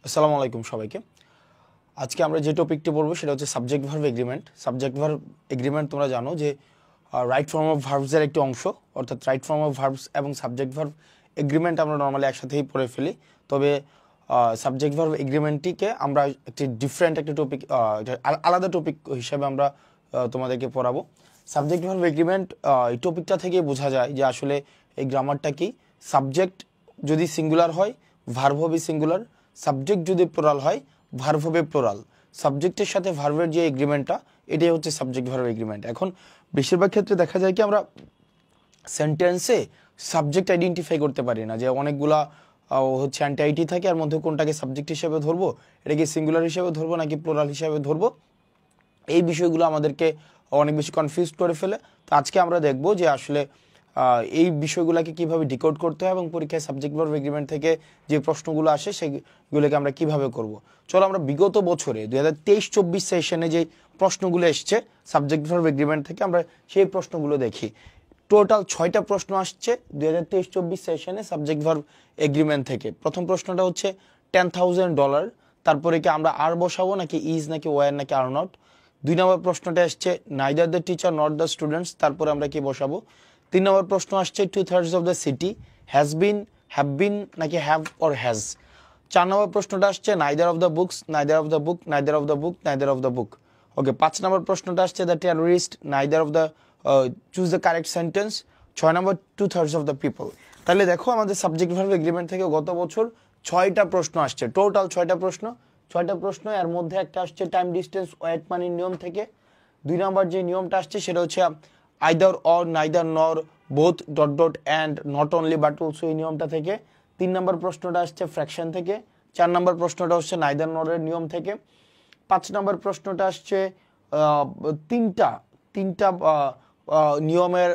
আসসালামু আলাইকুম সবাইকে। আজকে আমরা যে টপিকটি পড়বো সেটা হচ্ছে subject verb agreement. Subject verb agreement তোমরা জানো যে রাইট ফর্ম অফ ভার্বসের একটি অংশ, অর্থাৎ রাইট ফর্ম অফ ভার্বস এবং সাবজেক্ট ভার্ব এগ্রিমেন্ট আমরা নর্মালি একসাথেই পড়ে ফেলি। তবে সাবজেক্ট ভার্ব এগ্রিমেন্টটিকে আমরা একটি ডিফারেন্ট একটা টপিক, আলাদা টপিক হিসেবে আমরা তোমাদেরকে পড়াবো। সাবজেক্ট ভার্ব এগ্রিমেন্ট এই টপিকটা থেকে বোঝা যায় যে আসলে এই গ্রামারটা কি। সাবজেক্ট যদি সিঙ্গুলার হয় ভার্ব হবে সিঙ্গুলার, সাবজেক্ট যদি প্লুরাল হয় ভার্ব হবে প্লুরাল। সাবজেক্টের সাথে ভার্বের যে এগ্রিমেন্টটা এটাই হচ্ছে সাবজেক্ট ভার্ব এগ্রিমেন্ট। এখন বেশিরভাগ ক্ষেত্রে দেখা যায় কি আমরা সেন্টেন্সে সাবজেক্ট আইডেন্টিফাই করতে পারি না, যে অনেকগুলা হচ্ছে অ্যান্টাইটি থাকে, আর মধ্যে কোনটাকে সাবজেক্ট হিসেবে ধরবো, এটাকে সিঙ্গুলার হিসেবে ধরবো নাকি প্লুরাল হিসেবে ধরবো, এই বিষয়গুলো আমাদেরকে অনেক বেশি কনফিউজ করে ফেলে। তো আজকে আমরা দেখব যে আসলে এই বিষয়গুলোকে কিভাবে ডিকোড করতে হয় এবং পরীক্ষায় সাবজেক্ট ভার্ব এগ্রিমেন্ট থেকে যে প্রশ্নগুলো আসে সেগুলোকে আমরা কিভাবে করব। চলো আমরা বিগত বছরে 2023-24 সেশনে যে প্রশ্নগুলো এসছে সাবজেক্ট ভার্ব এগ্রিমেন্ট থেকে আমরা সেই প্রশ্নগুলো দেখি। টোটাল 6টা প্রশ্ন আসছে 2023-24 সেশনে সাবজেক্ট ভার্ব এগ্রিমেন্ট থেকে। প্রথম প্রশ্নটা হচ্ছে $10,000, তারপরে কি আমরা আর বসাবো নাকি ইজ নাকি ওয়ার নাকি আর নট। 2 নম্বর প্রশ্নটা আসছে neither the teacher not the students, তারপরে আমরা কি বসাবো। 3 নম্বর প্রশ্ন আসছে 2/3 of the city has been, have been নাকি হ্যাভ অর হ্যাজ। 4 নম্বর প্রশ্নটা আসছে neither of the books, neither of the book, neither of the book, neither of the book. Okay, 5 নম্বর প্রশ্নটা আসছে the terrorist, neither of the, choose the correct sentence. 6 নম্বর 2/3 of the people. তাহলে দেখো আমাদের সাবজেক্ট ভার্ব এগ্রিমেন্ট থেকে গত বছর 6টা প্রশ্ন আসছে, টোটাল 6টা প্রশ্ন। 6টা প্রশ্ন, এর মধ্যে একটা আসছে টাইম ডিস্টেন্স ওয়েট মানির নিয়ম থেকে। 2 নম্বর যে নিয়মটা আসছে সেটা হচ্ছে আইদার অর, নাইদার নর, both dot dot and, not only but also, এই নিয়মটা থেকে। 3 নম্বর প্রশ্নটা আসছে ফ্র্যাকশন থেকে। 4 নম্বর প্রশ্নটা হচ্ছে নাইদার নরের নিয়ম থেকে। 5 নম্বর প্রশ্নটা আসছে তিনটা নিয়মের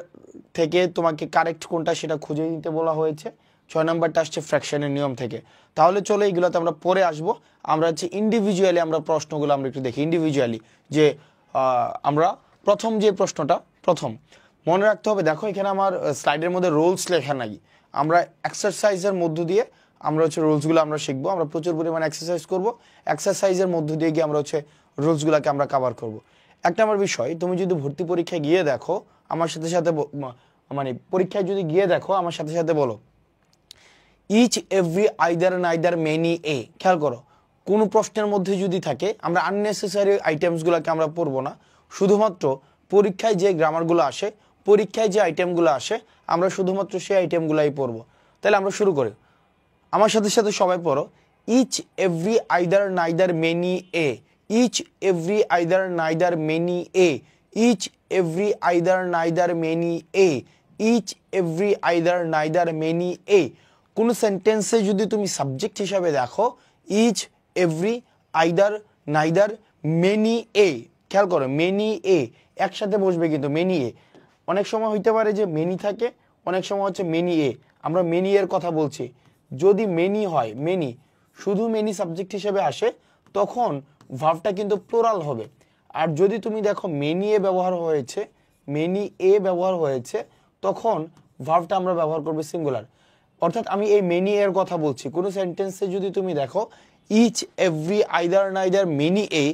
থেকে তোমাকে কারেক্ট কোনটা সেটা খুঁজে নিতে বলা হয়েছে। 6 নম্বরটা আসছে ফ্র্যাকশনের নিয়ম থেকে। তাহলে চলো এইগুলোতে আমরা পরে আসবো। আমরা হচ্ছে ইন্ডিভিজুয়ালি আমরা প্রশ্নগুলো আমরা একটু দেখি ইন্ডিভিজুয়ালি, যে আমরা প্রথম যে প্রশ্নটা, প্রথম মনে রাখতে হবে, দেখো এখানে আমার স্লাইডের মধ্যে রুলস লেখা নাই। আমরা এক্সারসাইজের মধ্য দিয়ে আমরা হচ্ছে রুলসগুলো আমরা শিখবো। আমরা প্রচুর পরিমাণে এক্সারসাইজ করব, এক্সারসাইজের মধ্য দিয়ে গিয়ে আমরা হচ্ছে রুলসগুলোকে আমরা কভার করব। একটা আমার বিষয়, তুমি যদি ভর্তি পরীক্ষায় গিয়ে দেখো আমার সাথে সাথে, মানে পরীক্ষায় যদি গিয়ে দেখো আমার সাথে সাথে বলো each every either neither many a. খেয়াল করো, কোনো প্রশ্নের মধ্যে যদি থাকে আমরা আননেসেসারি আইটেমসগুলোকে আমরা পড়বো না, শুধুমাত্র পরীক্ষায় যে গ্রামারগুলো আসে, পরীক্ষায় যে আইটেমগুলো আসে আমরা শুধুমাত্র সেই আইটেমগুলোই পড়বো। তাহলে আমরা শুরু করি, আমার সাথে সাথে সবাই পড়ো each every either neither many a, each every either neither many a, each every either neither many a, each every either neither many a. কোনো সেন্টেন্সে যদি তুমি সাবজেক্ট হিসাবে দেখো each every either neither many a, খেয়াল করো many a একসাথে বসবে, কিন্তু মেনি এ অনেক সময় হইতে পারে যে মেনি থাকে, অনেক সময় হচ্ছে মেনি এ। আমরা মেনি এর কথা বলছি। যদি মেনি হয়, মেনি শুধু মেনি সাবজেক্ট হিসেবে আসে তখন ভার্বটা কিন্তু প্লুরাল হবে। আর যদি তুমি দেখো মেনি এ ব্যবহার হয়েছে, মেনি এ ব্যবহার হয়েছে, তখন ভার্বটা আমরা ব্যবহার করবো সিঙ্গুলার। অর্থাৎ আমি এই মেনি এর কথা বলছি। কোনো সেন্টেন্সে যদি তুমি দেখো each every either neither many a,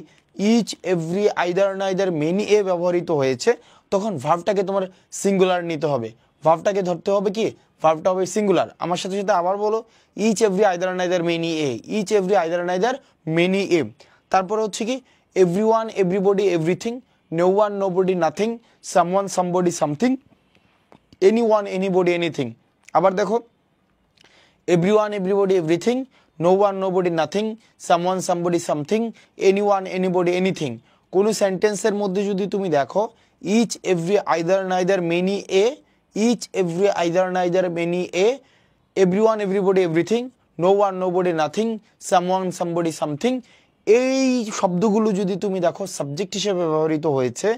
each every either neither many a ব্যবহৃত হয়েছে, তখন ভার্বটাকে তোমার সিঙ্গুলার নিতে হবে। ভার্বটাকে ধরতে হবে কি, ভার্বটা হবে সিঙ্গুলার। আমার সাথে সাথে আবার বলো each every either neither many a, each every either neither many a. তারপরে হচ্ছে কি everyone, everybody, everything, no one, nobody, nothing, someone, somebody, something, anyone, anybody, anything. আবার দেখো everyone, everybody, everything, no one, nobody, nothing, someone, somebody, something, anyone, anybody, anything। কোনো সেন্টেন্সের মধ্যে যদি তুমি দেখো each, every, either, neither, many, a, each, every, either, neither, many, a, everyone, everybody, everything, no one, nobody, nothing, someone, somebody, something, এই শব্দগুলো যদি তুমি দেখো সাবজেক্ট হিসেবে ব্যবহৃত হয়েছে,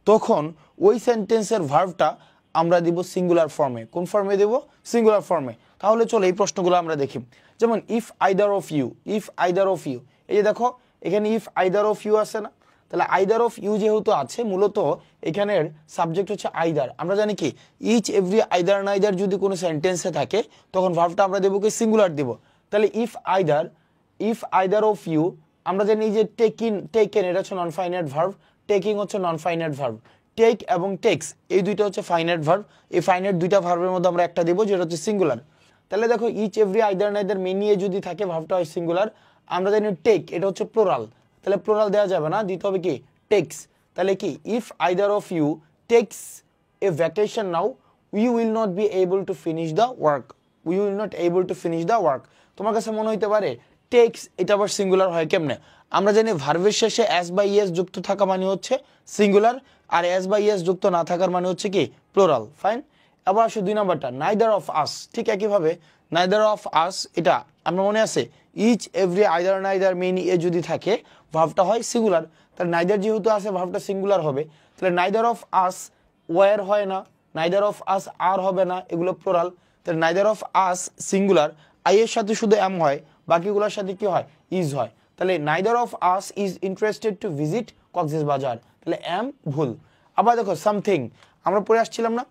তখন ওই সেন্টেন্সের ভার্বটা আমরা দিব সিঙ্গুলার ফর্মে। কোন ফর্মে দেব? সিঙ্গুলার ফর্মে। তাহলে চলো এই প্রশ্নগুলো আমরা দেখি। যেমন if either of you, if either of you, এই যে দেখো এখানে ইফ আইদার অফ ইউ আছে না, তাহলে আইদার অফ ইউ যেহেতু আছে, মূলত এখানের সাবজেক্ট হচ্ছে আইদার। আমরা জানি কি ইচ এভরি আইদার নাইদার যদি কোনো সেন্টেন্সে থাকে তখন ভার্বটা আমরা দেবো কি সিঙ্গুলার দেব। তাহলে if either if either of you, আমরা জানি যে টেকেন এটা হচ্ছে নন ফাইনাইট ভার্ব, টেকিং হচ্ছে নন ফাইনাইট ভার্ব, টেক এবং টেক্স এই দুইটা হচ্ছে ফাইনাইট ভার্ব। এই ফাইনাইট দুইটা ভার্বের মধ্যে আমরা একটা দেবো যেটা হচ্ছে সিঙ্গুলার। তাহলে দেখো each every either neither many a যদি থাকে ভার্বটা হয় সিঙ্গুলার। আমরা জানি টেক এটা হচ্ছে প্লোরাল, তাহলে প্লোরাল দেওয়া যাবে না, দিতে হবে কি টেক্স। তাহলে কি if either of you takes a vacation now we will not be able to finish the work, we will not able to finish the work. তোমার কাছে মনে হইতে পারে টেক্স এটা আবার সিঙ্গুলার হয় কেমনে? আমরা জানি ভার্বের শেষে এস বা ইএস যুক্ত থাকা মানে হচ্ছে সিঙ্গুলার, আর এস বা ইএস যুক্ত না থাকার মানে হচ্ছে কি প্লোরাল। ফাইন। আবার আসো 2 নাম্বারটা, নাইদার অফ আস। ঠিক একইভাবে নাইদার অফ আস এটা আমরা মনে আছে each every either neither many a যদি থাকে ভার্বটা হয় সিঙ্গুলার। তাহলে নাইদার যেহেতু আছে ভার্বটা সিঙ্গুলার হবে। তাহলে নাইদার অফ আস ওয়ার হয় না, নাইদার অফ আস আর হবে না, এগুলো প্লোরাল। তাহলে neither of us singular, I এর সাথে শুধু এম হয়, বাকিগুলোর সাথে কি হয় ইজ হয়। তাহলে neither of us is interested to visit Cox's Bazar, তাহলে এম ভুল। আবার দেখো সামথিং, আমরা পড়ে আসছিলাম না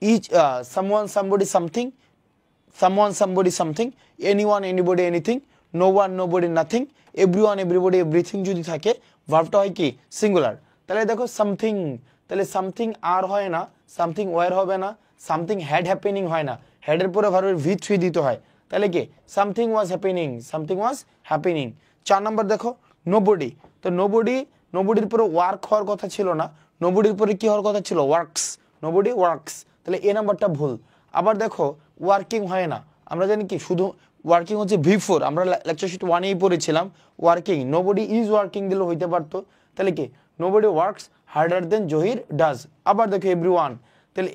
each someone somebody something, someone somebody something, anyone anybody anything, no one nobody nothing, everyone everybody everything যদি থাকে ভার্বটা হয় কি সিঙ্গুলার। তাহলে দেখো সামথিং, তাহলে সামথিং আর হয় না, সামথিং ওয়ার হবে না, সামথিং হ্যাড হ্যাপেনিং হয় না, হ্যাডের পরে ভার্বের ভি থ্রি দিতে হয়। তাহলে কি something was happening, something was happening. 4 number দেখো নোবডি, তো নোবডির পরে ওয়ার্ক হওয়ার কথা ছিল না, নোবডির পরে কি হওয়ার কথা ছিল ওয়ার্কস, নোবডি ওয়ার্কস, তাহলে এ নাম্বারটা ভুল। আবার দেখো ওয়ার্কিং হয় না, আমরা জানি কি শুধু ওয়ার্কিং হচ্ছে V4, আমরা লেকচার শিট 1 এই পড়েছিলাম ওয়ার্কিং, নোবডি ইজ ওয়ার্কিং দিলে হইতে পারতো। তাহলে কি nobody works harder than Zahir does. আবার দেখো এভরিওয়ান, তাহলে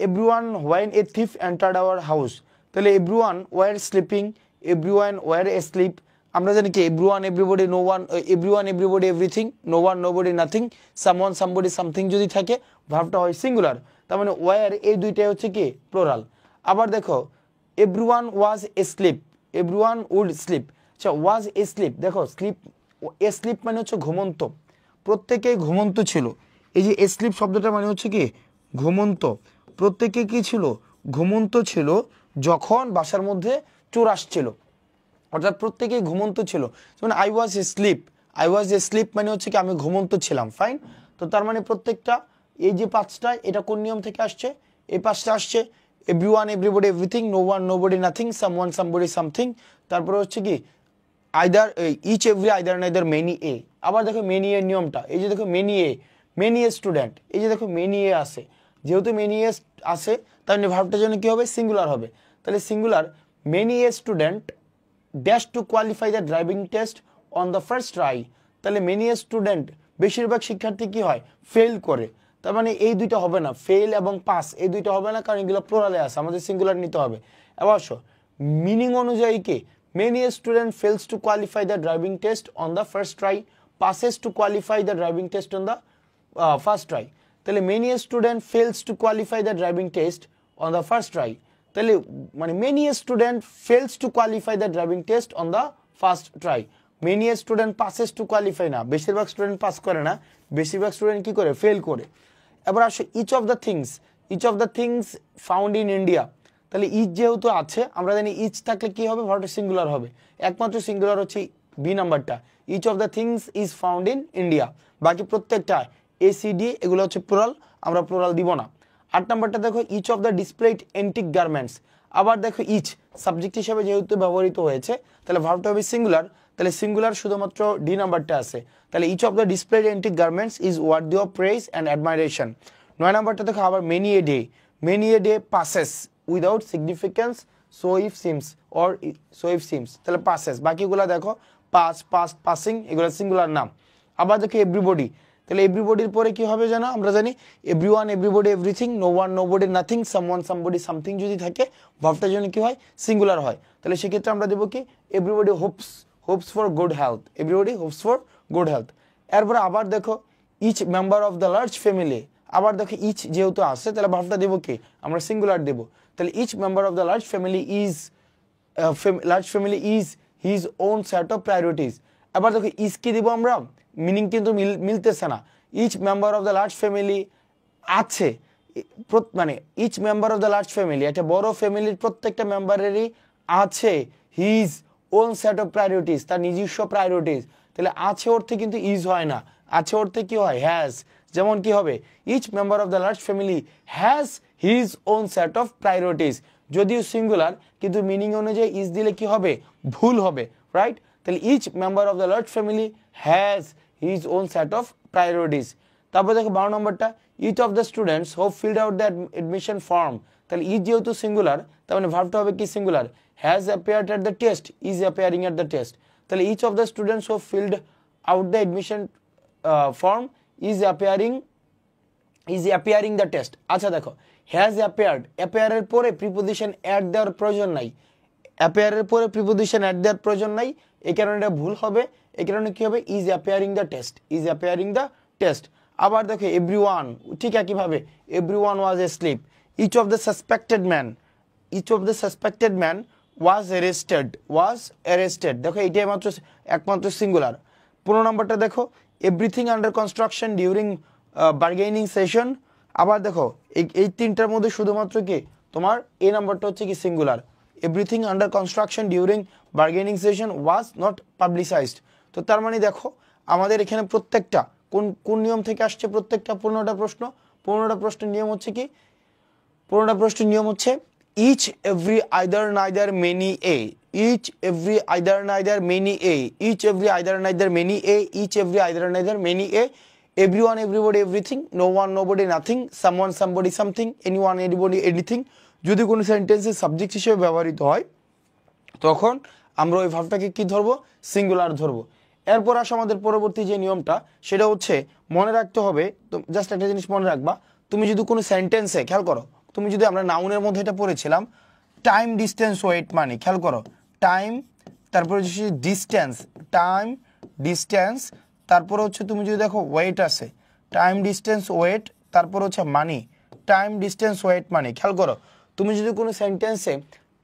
everyone when a thief entered our house, তাহলে everyone were sleeping, everyone were asleep. আমরা জানি কি everyone everybody, no one everyone everybody everything, no one nobody nothing, someone somebody something যদি থাকে ভার্বটা হয় সিঙ্গুলার। তার মানে ওয়ার এই দুইটাই হচ্ছে কি প্লোরাল। আবার দেখো everyone was asleep, everyone would sleep. আচ্ছা ওয়াজ এস্লিপ, দেখো স্লিপ এস্লিপ মানে হচ্ছে ঘুমন্ত, প্রত্যেকেই ঘুমন্ত ছিল। এই যে এস্লিপ শব্দটা মানে হচ্ছে কি ঘুমন্ত, প্রত্যেকে কি ছিল ঘুমন্ত ছিল যখন বাসার মধ্যে চোর আসছিল, অর্থাৎ প্রত্যেকেই ঘুমন্ত ছিল। যেমন আই ওয়াজ এ স্লিপ মানে হচ্ছে কি আমি ঘুমন্ত ছিলাম। ফাইন। তো তার মানে প্রত্যেকটা এই যে 5টা এটা কোন নিয়ম থেকে আসছে? এই 5টা আসছে everyone everybody everything, no one nobody nothing, someone somebody something, তারপরে হচ্ছে কি either each every either neither many a. আবার দেখো মেনি এর নিয়মটা, এই যে দেখো মেনি এ স্টুডেন্ট, এই যে দেখো মেনি এ আছে, যেহেতু মেনি এ আছে তার মানে ভার্বটা যেন কি হবে সিঙ্গুলার হবে। তাহলে singular many a student dash two qualify the driving test on the first try. তাহলে মেনি এ স্টুডেন্ট বেশিরভাগ শিক্ষার্থী কি হয় ফেল করে, তার মানে এই দুইটা হবে না, ফেল এবং পাস এই দুইটা হবে না, কারণ এগুলো প্লোরালে আছে, আমাদের সিঙ্গুলার নিতে হবে। অবশ্য মিনিং অনুযায়ী কি many a student fails to qualify the driving test on the first try, passes to qualify the driving test on the first try। তাহলে many a student fails to qualify the driving test on the first try, তাহলে মানে many a student fails to qualify the driving test on the first try, many a student passes to qualify না, বেশিরভাগ student pass করে না, বেশিরভাগ student কি করে fail করে। এবার আসো each of the things found in India, তাহলে ইচ যেহেতু আছে আমরা জানি ইচ থাকলে কি হবে ভার্বটা সিঙ্গুলার হবে, একমাত্র সিঙ্গুলার হচ্ছে বি নাম্বারটা, each of the things is found in India, বাকি প্রত্যেকটা এসিডি এগুলো হচ্ছে প্লুরাল, আমরা প্লুরাল দিব না। 8 নাম্বারটা দেখো each of the displayed antique garments, আবার দেখো ইচ সাবজেক্ট হিসেবে যেহেতু ব্যবহৃত হয়েছে তাহলে ভার্বটা হবে সিঙ্গুলার, তাহলে সিঙ্গুলার শুধুমাত্র ডি নাম্বারটা আছে, তাহলে each of the displayed antique garments is worthy of praise and admiration. 9 নাম্বারটা দেখো আবার many a day passes without significance so it seems or so it seems, তাহলে পাসেস, বাকিগুলো দেখো পাস পাস্ট পাসিং এগুলো সিঙ্গুলার নাম। আবার দেখো এভরিবডি, তাহলে এভরিবডির পরে কি হবে জানো আমরা জানি everyone everybody everything, no one nobody nothing, someone somebody something যদি থাকে ভার্বটার জন্য কি হয় সিঙ্গুলার হয়, তাহলে সেক্ষেত্রে আমরা দেবো কি everybody hopes for good health, everybody hopes for good health. এরপরে আবার দেখো each member of the large family, আবার দেখো ইচ যেহেতু আসছে তাহলে ভার্বটা দেবো কি আমরা সিঙ্গুলার দেবো, তাহলে each member of the large family is his own set of priorities. আবার দেখো ইজ কি দিব আমরা, মিনিং কিন্তু মিলতেছে না, each member of the large family আছে, মানে each member of the large family একটা বড় ফ্যামিলির প্রত্যেকটা মেম্বারেরই আছে his own set of priorities, তার নিজস্ব প্রায়োরিটিস। তাহলে আছে অর্থে কিন্তু ইজ হয় না, আছে অর্থে কি হয় হ্যাজ। যেমন কি হবে each member of the large family has his own set of priorities, যদিও সিঙ্গুলার কিন্তু মিনিং অনুযায়ী ইজ দিলে কি হবে ভুল হবে, রাইট। তাহলে each member of the large family has his own set of priorities. তারপর দেখো 12 নম্বরটা each of the students who filled out the admission form. তাহলে ইজ যেহেতু সিঙ্গুলার তার মানে ভার্বটা হবে কি singular, has appeared at the test, is appearing at the test. তাহলে each of the students who filled out the admission form is appearing the test. আচ্ছা দেখো হ্যাজ অ্যাপিয়ার্ড, অ্যাপিয়ারের পরে প্রিপোজিশন অ্যাড দেওয়ার প্রয়োজন নাই, অ্যাপিয়ারের পরে প্রিপোজিশন অ্যাড দেওয়ার প্রয়োজন নাই, এই কারণে এটা ভুল হবে। এই কারণে কি হবে is appearing the test, is appearing the test. আবার দেখো এভরিওয়ান, ঠিক একইভাবে everyone was asleep. Each of the suspected man, each of the suspected man was arrested. দেখো এইটাই একমাত্র সিঙ্গুলার। 15 নম্বরটা দেখো everything under construction during bargaining session. আবার দেখো এই তিনটার মধ্যে শুধুমাত্র কি তোমার এই নাম্বারটা হচ্ছে কি singular, everything under construction during bargaining session was not পাবলিসাইজড। তো তার মানে দেখো আমাদের এখানে প্রত্যেকটা কোন নিয়ম থেকে আসছে, প্রত্যেকটা 15টা প্রশ্ন, 15টা প্রশ্নের নিয়ম হচ্ছে কি, 15টা প্রশ্নের নিয়ম হচ্ছে each every either neither many a, each every either neither many a, each every either neither many a, each every either neither many a, everyone everybody everything, no one nobody nothing, someone somebody something, anyone anybody anything। যদি কোনো সেন্টেন্সের subject হিসেবে ব্যবহৃত হয় তখন আমরা ওই ভাবটাকে কি ধরবো সিঙ্গুলার ধরবো। এরপর আসে আমাদের পরবর্তী যে নিয়মটা সেটা হচ্ছে মনে রাখতে হবে, তো জাস্ট একটা জিনিস মনে রাখবা, তুমি যদি কোনো সেন্টেন্সে খেয়াল করো, তুমি যদি আমরা নাউনের মধ্যে এটা পড়েছিলাম টাইম ডিস্টেন্স ওয়েট মানে খেয়াল করো টাইম, তারপরে হচ্ছে ডিস্টেন্স, টাইম ডিস্টেন্স, তারপরে হচ্ছে তুমি যদি দেখো ওয়েট আছে টাইম ডিস্টেন্স ওয়েট, তারপর হচ্ছে মানি, টাইম ডিস্টেন্স ওয়েট মানি। খেয়াল করো তুমি যদি কোনো সেন্টেন্সে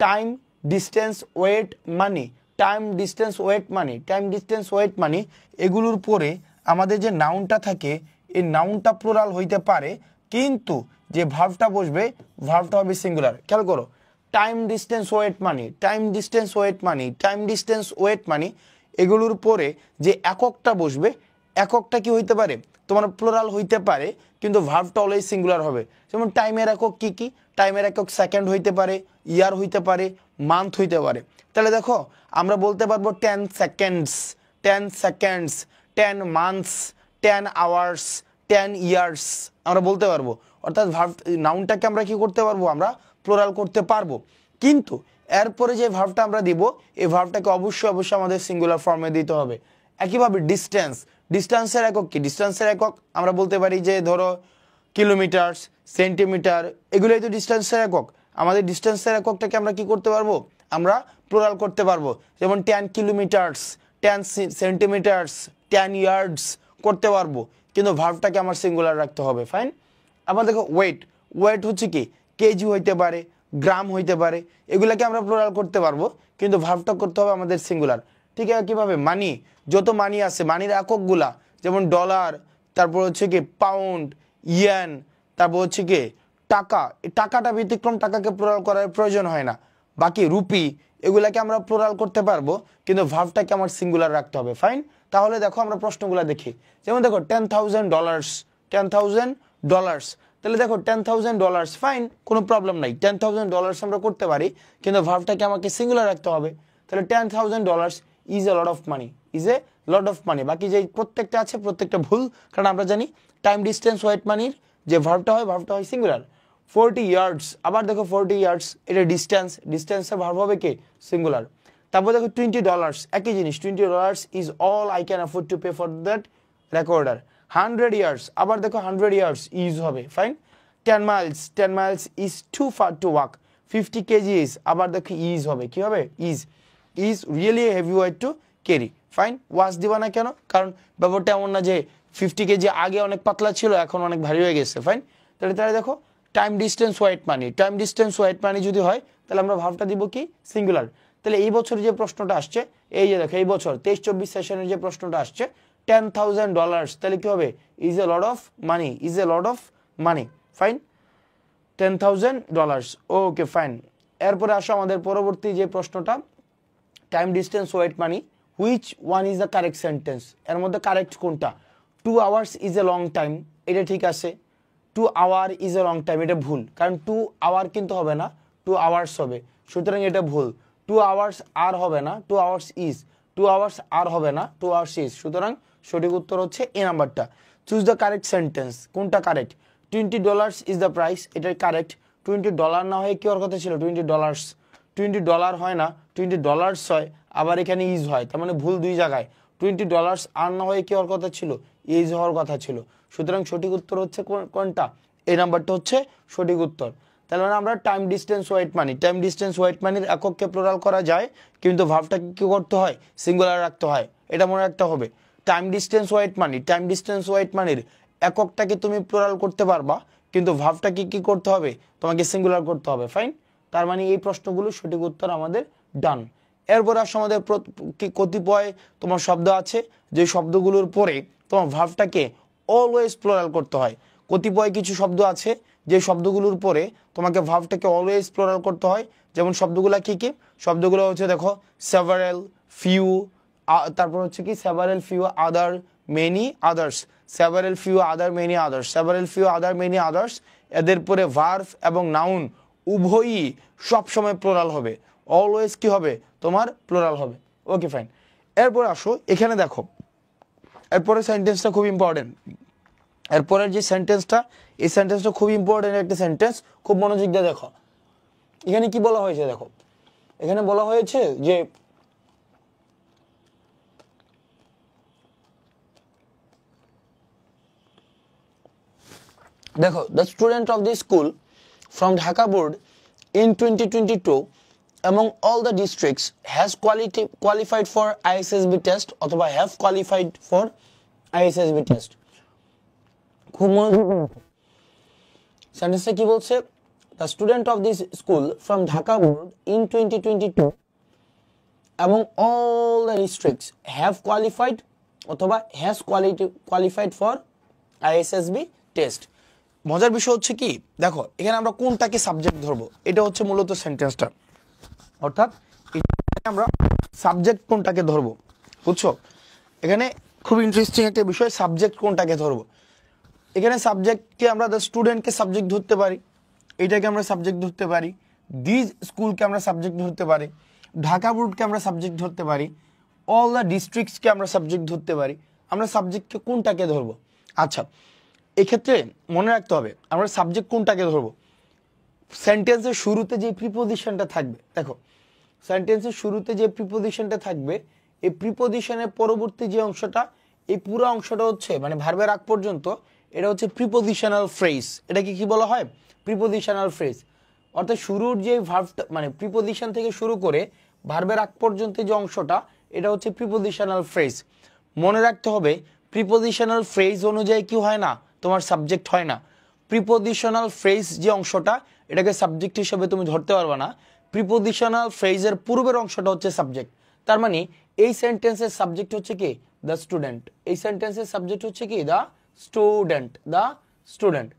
টাইম ডিস্টেন্স ওয়েট মানি, টাইম ডিস্টেন্স ওয়েট মানি, টাইম ডিস্টেন্স ওয়েট মানি এগুলোর পরে আমাদের যে নাউনটা থাকে এই নাউনটা প্লুরাল হইতে পারে, কিন্তু যে ভার্বটা বসবে ভার্বটা হবে সিঙ্গুলার। খেয়াল করো টাইম ডিস্টেন্স ওয়েট মানি, টাইম ডিস্টেন্স ওয়েট মানি, টাইম ডিস্টেন্স ওয়েট মানি এগুলোর পরে যে এককটা বসবে এককটা কি হইতে পারে তোমার প্লুরাল হইতে পারে, কিন্তু ভার্বটা অলওয়েজ সিঙ্গুলার হবে। যেমন টাইমের একক কি কি, টাইমের একক সেকেন্ড হইতে পারে, ইয়ার হইতে পারে, মান্থ হইতে পারে। তাহলে দেখো আমরা বলতে পারবো 10 seconds, 10 seconds, 10 months, 10 hours, 10 years আমরা বলতে পারবো। অর্থাৎ ভার্ব নাউনটাকে আমরা কি করতে পারবো আমরা প্লুরাল করতে পারবো, কিন্তু এরপরে যে ভার্বটা আমরা দিব এই ভার্বটাকে অবশ্যই আমাদের সিঙ্গুলার ফর্মে দিতে হবে। একইভাবে ডিস্টেন্স, ডিস্টেন্সের একক কি, ডিস্টেন্সের একক আমরা বলতে পারি যে ধরো কিলোমিটারস, সেন্টিমিটার, এগুলোই তো ডিস্টেন্সের একক। আমাদের ডিস্টেন্সের এককটাকে আমরা কি করতে পারবো আমরা প্লুরাল করতে পারবো, যেমন 10 কিলোমিটারস, 10 সেন্টিমিটারস, 10 ইয়ার্ডস করতে পারবো, কিন্তু ভার্বটাকে আমার সিঙ্গুলার রাখতে হবে। ফাইন। আবার দেখো ওয়েট, ওয়েট হচ্ছে কি কেজি হইতে পারে, গ্রাম হইতে পারে, এগুলাকে আমরা প্লুরাল করতে পারবো, কিন্তু ভার্বটা করতে হবে আমাদের সিঙ্গুলার। ঠিক আছে কিভাবে মানি, যত মানি আছে মানির এককগুলা যেমন ডলার, তারপর হচ্ছে কি পাউন্ড, ইয়েন, তারপর হচ্ছে কি টাকা, এই টাকাটা ব্যতিক্রম, টাকাকে প্লুরাল করার প্রয়োজন হয় না। বাকি রুপি এগুলাকে আমরা প্লুরাল করতে পারবো, কিন্তু ভার্বটাকে আমার সিঙ্গুলার রাখতে হবে। ফাইন। তাহলে দেখো আমরা প্রশ্নগুলো দেখি, যেমন দেখো $10,000, $10,000, তাহলে দেখো $10,000 ফাইন, কোনো প্রবলেম নাই, $10,000 আমরা করতে পারি, কিন্তু ভার্বটাকে আমাকে সিঙ্গুলার রাখতে হবে। তাহলে $10,000 is a lot of money, is a lot of মানি। বাকি যে প্রত্যেকটা আছে প্রত্যেকটা ভুল, কারণ আমরা জানি টাইম ডিস্টেন্স ওয়েট মানির যে ভার্বটা হয় সিঙ্গুলার। 40 ইয়ার্ডস, আবার দেখো 40 ইয়ার্ডস এটা ডিস্টেন্স, ডিস্টেন্সের ভার্ব হবে কি সিঙ্গুলার। তারপর দেখো $20, একই জিনিস, $20 is all I can afford to pay for that recorder. 100 years, আবার দেখো 100 ইয়ার্স ইজ হবে। Fine. 10 miles, 10 miles is too far to walk. 50 kgs, আবার দেখো ইজ হবে, কি হবে is really heavy weight to carry. Fine. Was দিবা না কেন, কারণ ব্যাপারটা এমন না যে 50 কেজি আগে অনেক পাতলা ছিল এখন অনেক ভারী হয়ে গেছে। ফাইন। তাহলে দেখো টাইম ডিস্টেন্স ওয়েট মানি, টাইম ডিস্টেন্স ওয়েট মানি যদি হয় তাহলে আমরা ভাবটা দিব কি সিঙ্গুলার। তাহলে এই বছর যে প্রশ্নটা আসছে, এই যে দেখো এই বছর 23-24 সেশনের যে প্রশ্নটা আসছে $10,000, তাহলে কি হবে is a lot of money, is a lot of money. Fine. $10,000, okay fine. এরপরে আসো আমাদের পরবর্তী যে প্রশ্নটা time distance weight money, which one is the correct sentence, এর মধ্যে কারেক্ট কোনটা? 2 hours is a long time, এটা ঠিক আছে। 2 hour is a long time, এটা ভুল, কারণ 2 hour কিন্তু হবে না, 2 hours হবে, সুতরাং এটা ভুল। 2 hours আর হবে না, 2 hours ইজ, 2 hours আর হবে না, 2 hours ইজ, সুতরাং সঠিক উত্তর হচ্ছে এ নাম্বারটা। চুজ দ্য কারেক্ট সেন্টেন্স, কোনটা কারেক্ট? $20 ইজ দ্য প্রাইস, এটাই কারেক্ট। $20 না হয়ে কি হওয়ার কথা ছিল? $20, $20 হয় না, $20 হয়, আবার এখানে ইজ হয়, তার মানে ভুল দুই জায়গায়। $20 আর না হয়ে কি হওয়ার কথা ছিল? ইজ হওয়ার কথা ছিল, সুতরাং সঠিক উত্তর হচ্ছে কোনটা? এই নাম্বারটা হচ্ছে সঠিক উত্তর। তাহলে মানে আমরা টাইম ডিস্টেন্স ওয়েট মানি, টাইম ডিস্টেন্স ওয়েট মানির একককে প্লুরাল করা যায়, কিন্তু ভার্বটাকে কি করতে হয়? সিঙ্গুলার রাখতে হয়, এটা মনে রাখতে হবে। টাইম ডিস্টেন্স ওয়েট মানি, টাইম ডিস্টেন্স ওয়েট মানির এককটাকে তুমি প্লুরাল করতে পারবা, কিন্তু ভার্বটাকে কি করতে হবে? তোমাকে সিঙ্গুলার করতে হবে। ফাইন, তার মানে এই প্রশ্নগুলো সঠিক উত্তর আমাদের ডান। এরপর আসলে আমাদের কতিপয় তোমার শব্দ আছে, যে শব্দগুলোর পরে তোমার ভার্বটাকে অলওয়েজ প্লুরাল করতে হয়। কতিপয় কিছু শব্দ আছে যে শব্দগুলোর পরে তোমাকে ভার্বটাকে অলওয়েজ প্লুরাল করতে হয়। যেমন শব্দগুলো কি কি? শব্দগুলো হচ্ছে দেখো সেভারেল, ফিউ, তারপর হচ্ছে কি সেভারেল, ফিউ, আদার, মেনি, আদার্স, সেভারেল, ফিউ, আদার, মেনি, আদার্স, সেভারেল, ফিউ, আদার, মেনি, আদার্স। এদের পরে ভার্ব এবং নাউন উভয়ই সবসময় প্লুরাল হবে, অলওয়েজ কি হবে? তোমার প্লুরাল হবে। ওকে ফাইন, এরপর আসো এখানে দেখো, এরপরে সেন্টেন্সটা খুব ইম্পর্টেন্ট। এরপরের যে সেন্টেন্সটা, এই সেন্টেন্সটা খুব ইম্পর্টেন্ট একটা সেন্টেন্স, খুব মনোযোগ দিয়ে দেখো। এখানে কি বলা হয়েছে দেখো, এখানে বলা হয়েছে যে দেখো, the student of the school from Dhaka board in 2022 among all the districts has qualified for ISSB test অথবা have qualified for ISSB test। খুব মনোযোগ সেন্টেন্সটা কি বলছে? The student of this school from Dhaka board in 2022 among all the districts have qualified অথবা has qualified for ISSB test। মজার বিষয় হচ্ছে কি দেখো, এখানে আমরা কোনটাকে সাবজেক্ট ধরবো, এটা হচ্ছে মূলত সেন্টেন্সটা, অর্থাৎ আমরা সাবজেক্ট কোনটাকে ধরবো, বুঝছো? এখানে খুব ইন্টারেস্টিং একটা বিষয়, সাবজেক্ট কোনটাকে ধরবো। এখানে সাবজেক্টকে আমরা দ্য স্টুডেন্টকে সাবজেক্ট ধরতে পারি, এটাকে আমরা সাবজেক্ট ধরতে পারি, দিস স্কুলকে আমরা সাবজেক্ট ধরতে পারি, ঢাকা বোর্ডকে আমরা সাবজেক্ট ধরতে পারি, অল দ্য ডিস্ট্রিক্টসকে আমরা সাবজেক্ট ধরতে পারি। আমরা সাবজেক্টকে কোনটাকে ধরবো? আচ্ছা, এক্ষেত্রে মনে রাখতে হবে আমরা সাবজেক্ট কোনটাকে ধরবো। সেন্টেন্সের শুরুতে যে প্রিপোজিশনটা থাকবে, দেখো সেন্টেন্সের শুরুতে যে প্রিপোজিশনটা থাকবে, এই প্রিপোজিশনের পরবর্তী যে অংশটা, এই পুরো অংশটা হচ্ছে মানে ভার্বের আগ পর্যন্ত, এটা হচ্ছে প্রিপোজিশনাল ফ্রেজ। এটাকে কি বলা হয়? Prepositional phrase. অর্থাৎ শুরুর যে ভার্বটা মানে প্রিপোজিশন থেকে শুরু করে ভার্বের আগ পর্যন্ত যে অংশটা, এটা হচ্ছে প্রিপোজিশনাল ফ্রেজ। মনে রাখতে হবে প্রিপোজিশনাল ফ্রেজ অনুযায়ী কি হয় না, তোমার সাবজেক্ট হয় না। প্রিপোজিশনাল ফ্রেজ যে অংশটা, এটাকে সাবজেক্ট হিসেবে তুমি ধরতে পারবে না। প্রিপোজিশনাল ফ্রেজের পূর্বের অংশটা হচ্ছে সাবজেক্ট। তার মানে এই সেন্টেন্সের সাবজেক্ট হচ্ছে কি? The student. এই সেন্টেন্সের সাবজেক্ট হচ্ছে কি? The student, the student.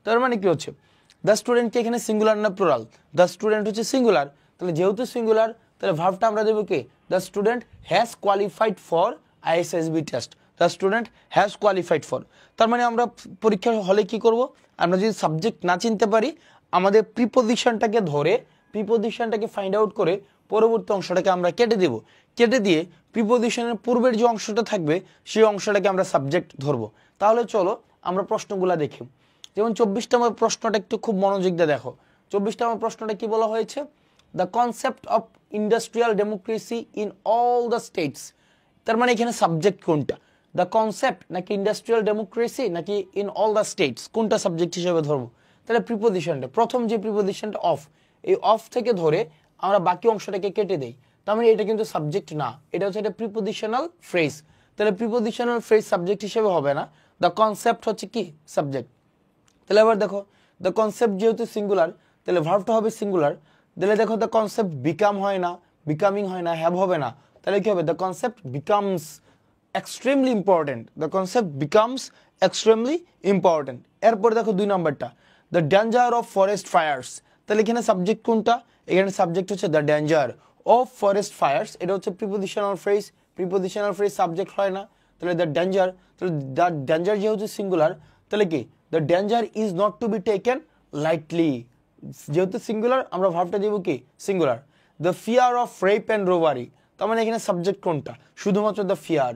তার মানে কি হচ্ছে, দ্য স্টুডেন্টকে এখানে সিঙ্গুলার না প্লুরাল? দ্য স্টুডেন্ট হচ্ছে সিঙ্গুলার, তাহলে যেহেতু সিঙ্গুলার তাহলে ভার্বটা আমরা দেবো কি? The student has qualified for ISSB test. The student has qualified for, তার মানে আমরা পরীক্ষার হলে কি করব, আমরা যদি সাবজেক্ট না চিনতে পারি, আমাদের প্রিপোজিশনটাকে ধরে প্রিপোজিশনটাকে ফাইন্ড আউট করে পরবর্তী অংশটাকে আমরা কেটে দেব। কেটে দিয়ে প্রিপোজিশনের পূর্বের যে অংশটা থাকবে সেই অংশটাকে আমরা সাবজেক্ট ধরবো। তাহলে চলো আমরা প্রশ্নগুলা দেখি। যেমন 24 নম্বর প্রশ্নটা একটু খুব মনোযোগ দিয়ে দেখো। 24 নম্বর প্রশ্নটা কি বলা হয়েছে? The concept of industrial democracy in all the states. তার মানে এখানে সাবজেক্ট কোনটা? দ্য কনসেপ্ট নাকি ইন্ডাস্ট্রিয়াল ডেমোক্রেসি নাকি ইন অল দ্য স্টেটস, কোনটা সাবজেক্ট হিসেবে ধরবো? তাহলে প্রিপোজিশনটা, প্রথম যে প্রিপোজিশনটা অফ, এই অফ থেকে ধরে আমরা বাকি অংশটাকে কেটে দেই। তার মানে এটা কিন্তু সাবজেক্ট না, এটা হচ্ছে একটা প্রিপোজিশনাল ফ্রেজ। তাহলে প্রিপোজিশনাল ফ্রেজ সাবজেক্ট হিসেবে হবে না, দ্য কনসেপ্ট হচ্ছে কি? সাবজেক্ট। তাহলে আবার দেখো, দ্য কনসেপ্ট যেহেতু সিঙ্গুলার তাহলে ভার্বটা হবে সিঙ্গুলার। তাহলে দেখো দ্য কনসেপ্ট বিকাম হয় না, বিকামিং হয় না, হ্যাভ হবে না, তাহলে কি হবে? The concept becomes extremely important. The concept becomes extremely important. এরপরে দেখো 2 নম্বরটা, the danger of forest fires. তাহলে এখানে সাবজেক্ট কোনটা? এখানে সাবজেক্ট হচ্ছে the danger of forest fires, এটা হচ্ছে prepositional phrase. Prepositional phrase subject হয় না, তাহলে দ্য ডেঞ্জার, তাহলে দ্য ডেঞ্জার যেহেতু সিঙ্গুলার, তাহলে কি the danger is not to be taken lightly, যেহেতু সিঙ্গুলার আমরা ভার্বটা দেবো কি singular. The fear of rape and robbery, তার মানে এখানে সাবজেক্ট কোনটা, শুধুমাত্র the fear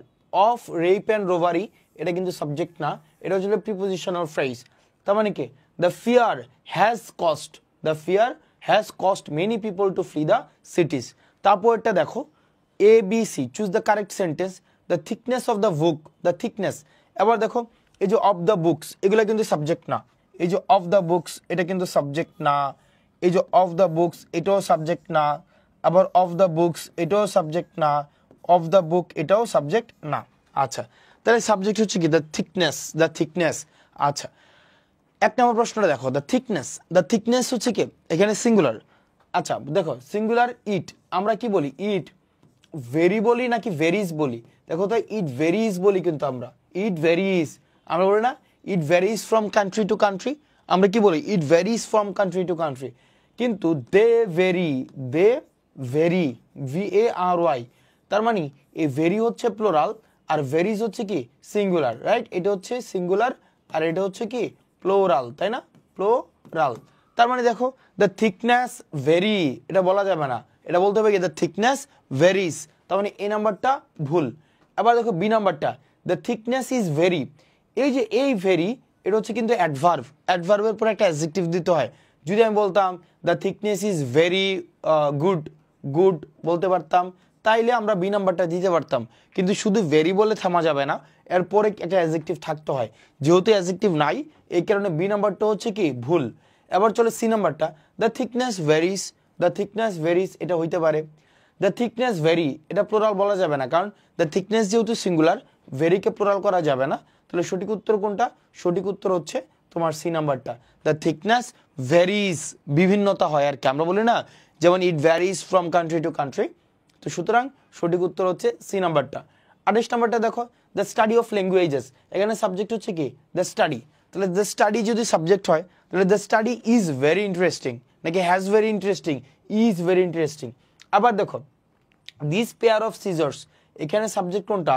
of rape and robbery, এটা কিন্তু সাবজেক্ট না, এটা হচ্ছে প্রিপোজিশনাল ফ্রেজ। তার মানে কি the fear has cost, the fear has cost many people to flee the cities. তারপরটা দেখো A B C, choose the correct sentence. The thickness of the book, the thickness, এবার দেখো এই যে অফ দ্য বুকস এগুলো কিন্তু subject না, এই যে অফ দ্য বুকস এটা কিন্তু সাবজেক্ট না, এই যে অফ দ্য বুকস এটাও সাবজেক্ট না, আবার অফ দ্য বুকস এটাও সাবজেক্ট না, অফ দ্য বুক এটাও সাবজেক্ট না। আচ্ছা, তাহলে সাবজেক্ট হচ্ছে কি দ্য থিকনেস, দ্য থিকনেস। আচ্ছা, এক নম্বর প্রশ্নটা দেখো, দ্য থিকনেস, দ্য থিকনেস হচ্ছে কি এখানে সিঙ্গুলার। আচ্ছা দেখো সিঙ্গুলার ইট, আমরা কি বলি ইট ভেরি বলি নাকি ভেরিজ বলি, দেখো তো ইট ভেরিজ বলি, কিন্তু আমরা ইট ভেরিজ, আমরা বলি না it varies from country to country, আমরা কি বলি it varies from country to country, কিন্তু they vary, they vary, VARY, তার মানে এই ভেরি হচ্ছে প্লোরাল আর ভেরিজ হচ্ছে কি সিঙ্গুলার, রাইট, এটা হচ্ছে সিঙ্গুলার আর এটা হচ্ছে কি প্লোরাল, তাই না, প্লোরাল। তার মানে দেখো দ্য থিকনেস ভেরি, এটা বলা যাবে না, এটা বলতে হবে কি দ্য থিকনেস ভেরিজ, তার মানে এই নাম্বারটা ভুল। এবার দেখো বি নাম্বারটা, দ্য থিকনেস ইজ ভেরি, এই যে এই ভেরি এটা হচ্ছে কিন্তু অ্যাডভার্ব, অ্যাডভার্বের পর একটা অ্যাডজেক্টিভ দিতে হয়। যদি আমি বলতাম the thickness is very good, good বলতে পারতাম, তাইলে আমরা বি নাম্বারটা দিতে পারতাম, কিন্তু শুধু ভেরি বলে থামা যাবে না, এরপরে একটা অ্যাডজেক্টিভ থাকতে হয়, যেহেতু অ্যাডজেক্টিভ নাই এই কারণে বি নাম্বারটা হচ্ছে কি ভুল। এবার চলে সি নাম্বারটা, the thickness varies, the thickness varies এটা হইতে পারে, দ্য থিকনেস ভেরি এটা প্লোরাল বলা যাবে না, কারণ দ্য থিকনেস যেহেতু সিঙ্গুলার ভেরিকে প্লোরাল করা যাবে না, তাহলে সঠিক উত্তর কোনটা, সঠিক উত্তর হচ্ছে তোমার সি নাম্বারটা, দ্য থিকনেস ভেরিজ, বিভিন্নতা হয় আর কি, আমরা বলি না যেমন it varies from country to country, তো সুতরাং সঠিক উত্তর হচ্ছে সি নাম্বারটা। 28 নাম্বারটা দেখো, দ্য স্টাডি অফ ল্যাঙ্গুয়েজেস, এখানে সাবজেক্ট হচ্ছে কি দ্য স্টাডি, তাহলে দ্য স্টাডি যদি সাবজেক্ট হয় তাহলে the study is very interesting নাকি has very interesting, is very interesting. আবার দেখো দিস পেয়ার অফ সিজার্স, এখানে সাবজেক্ট কোনটা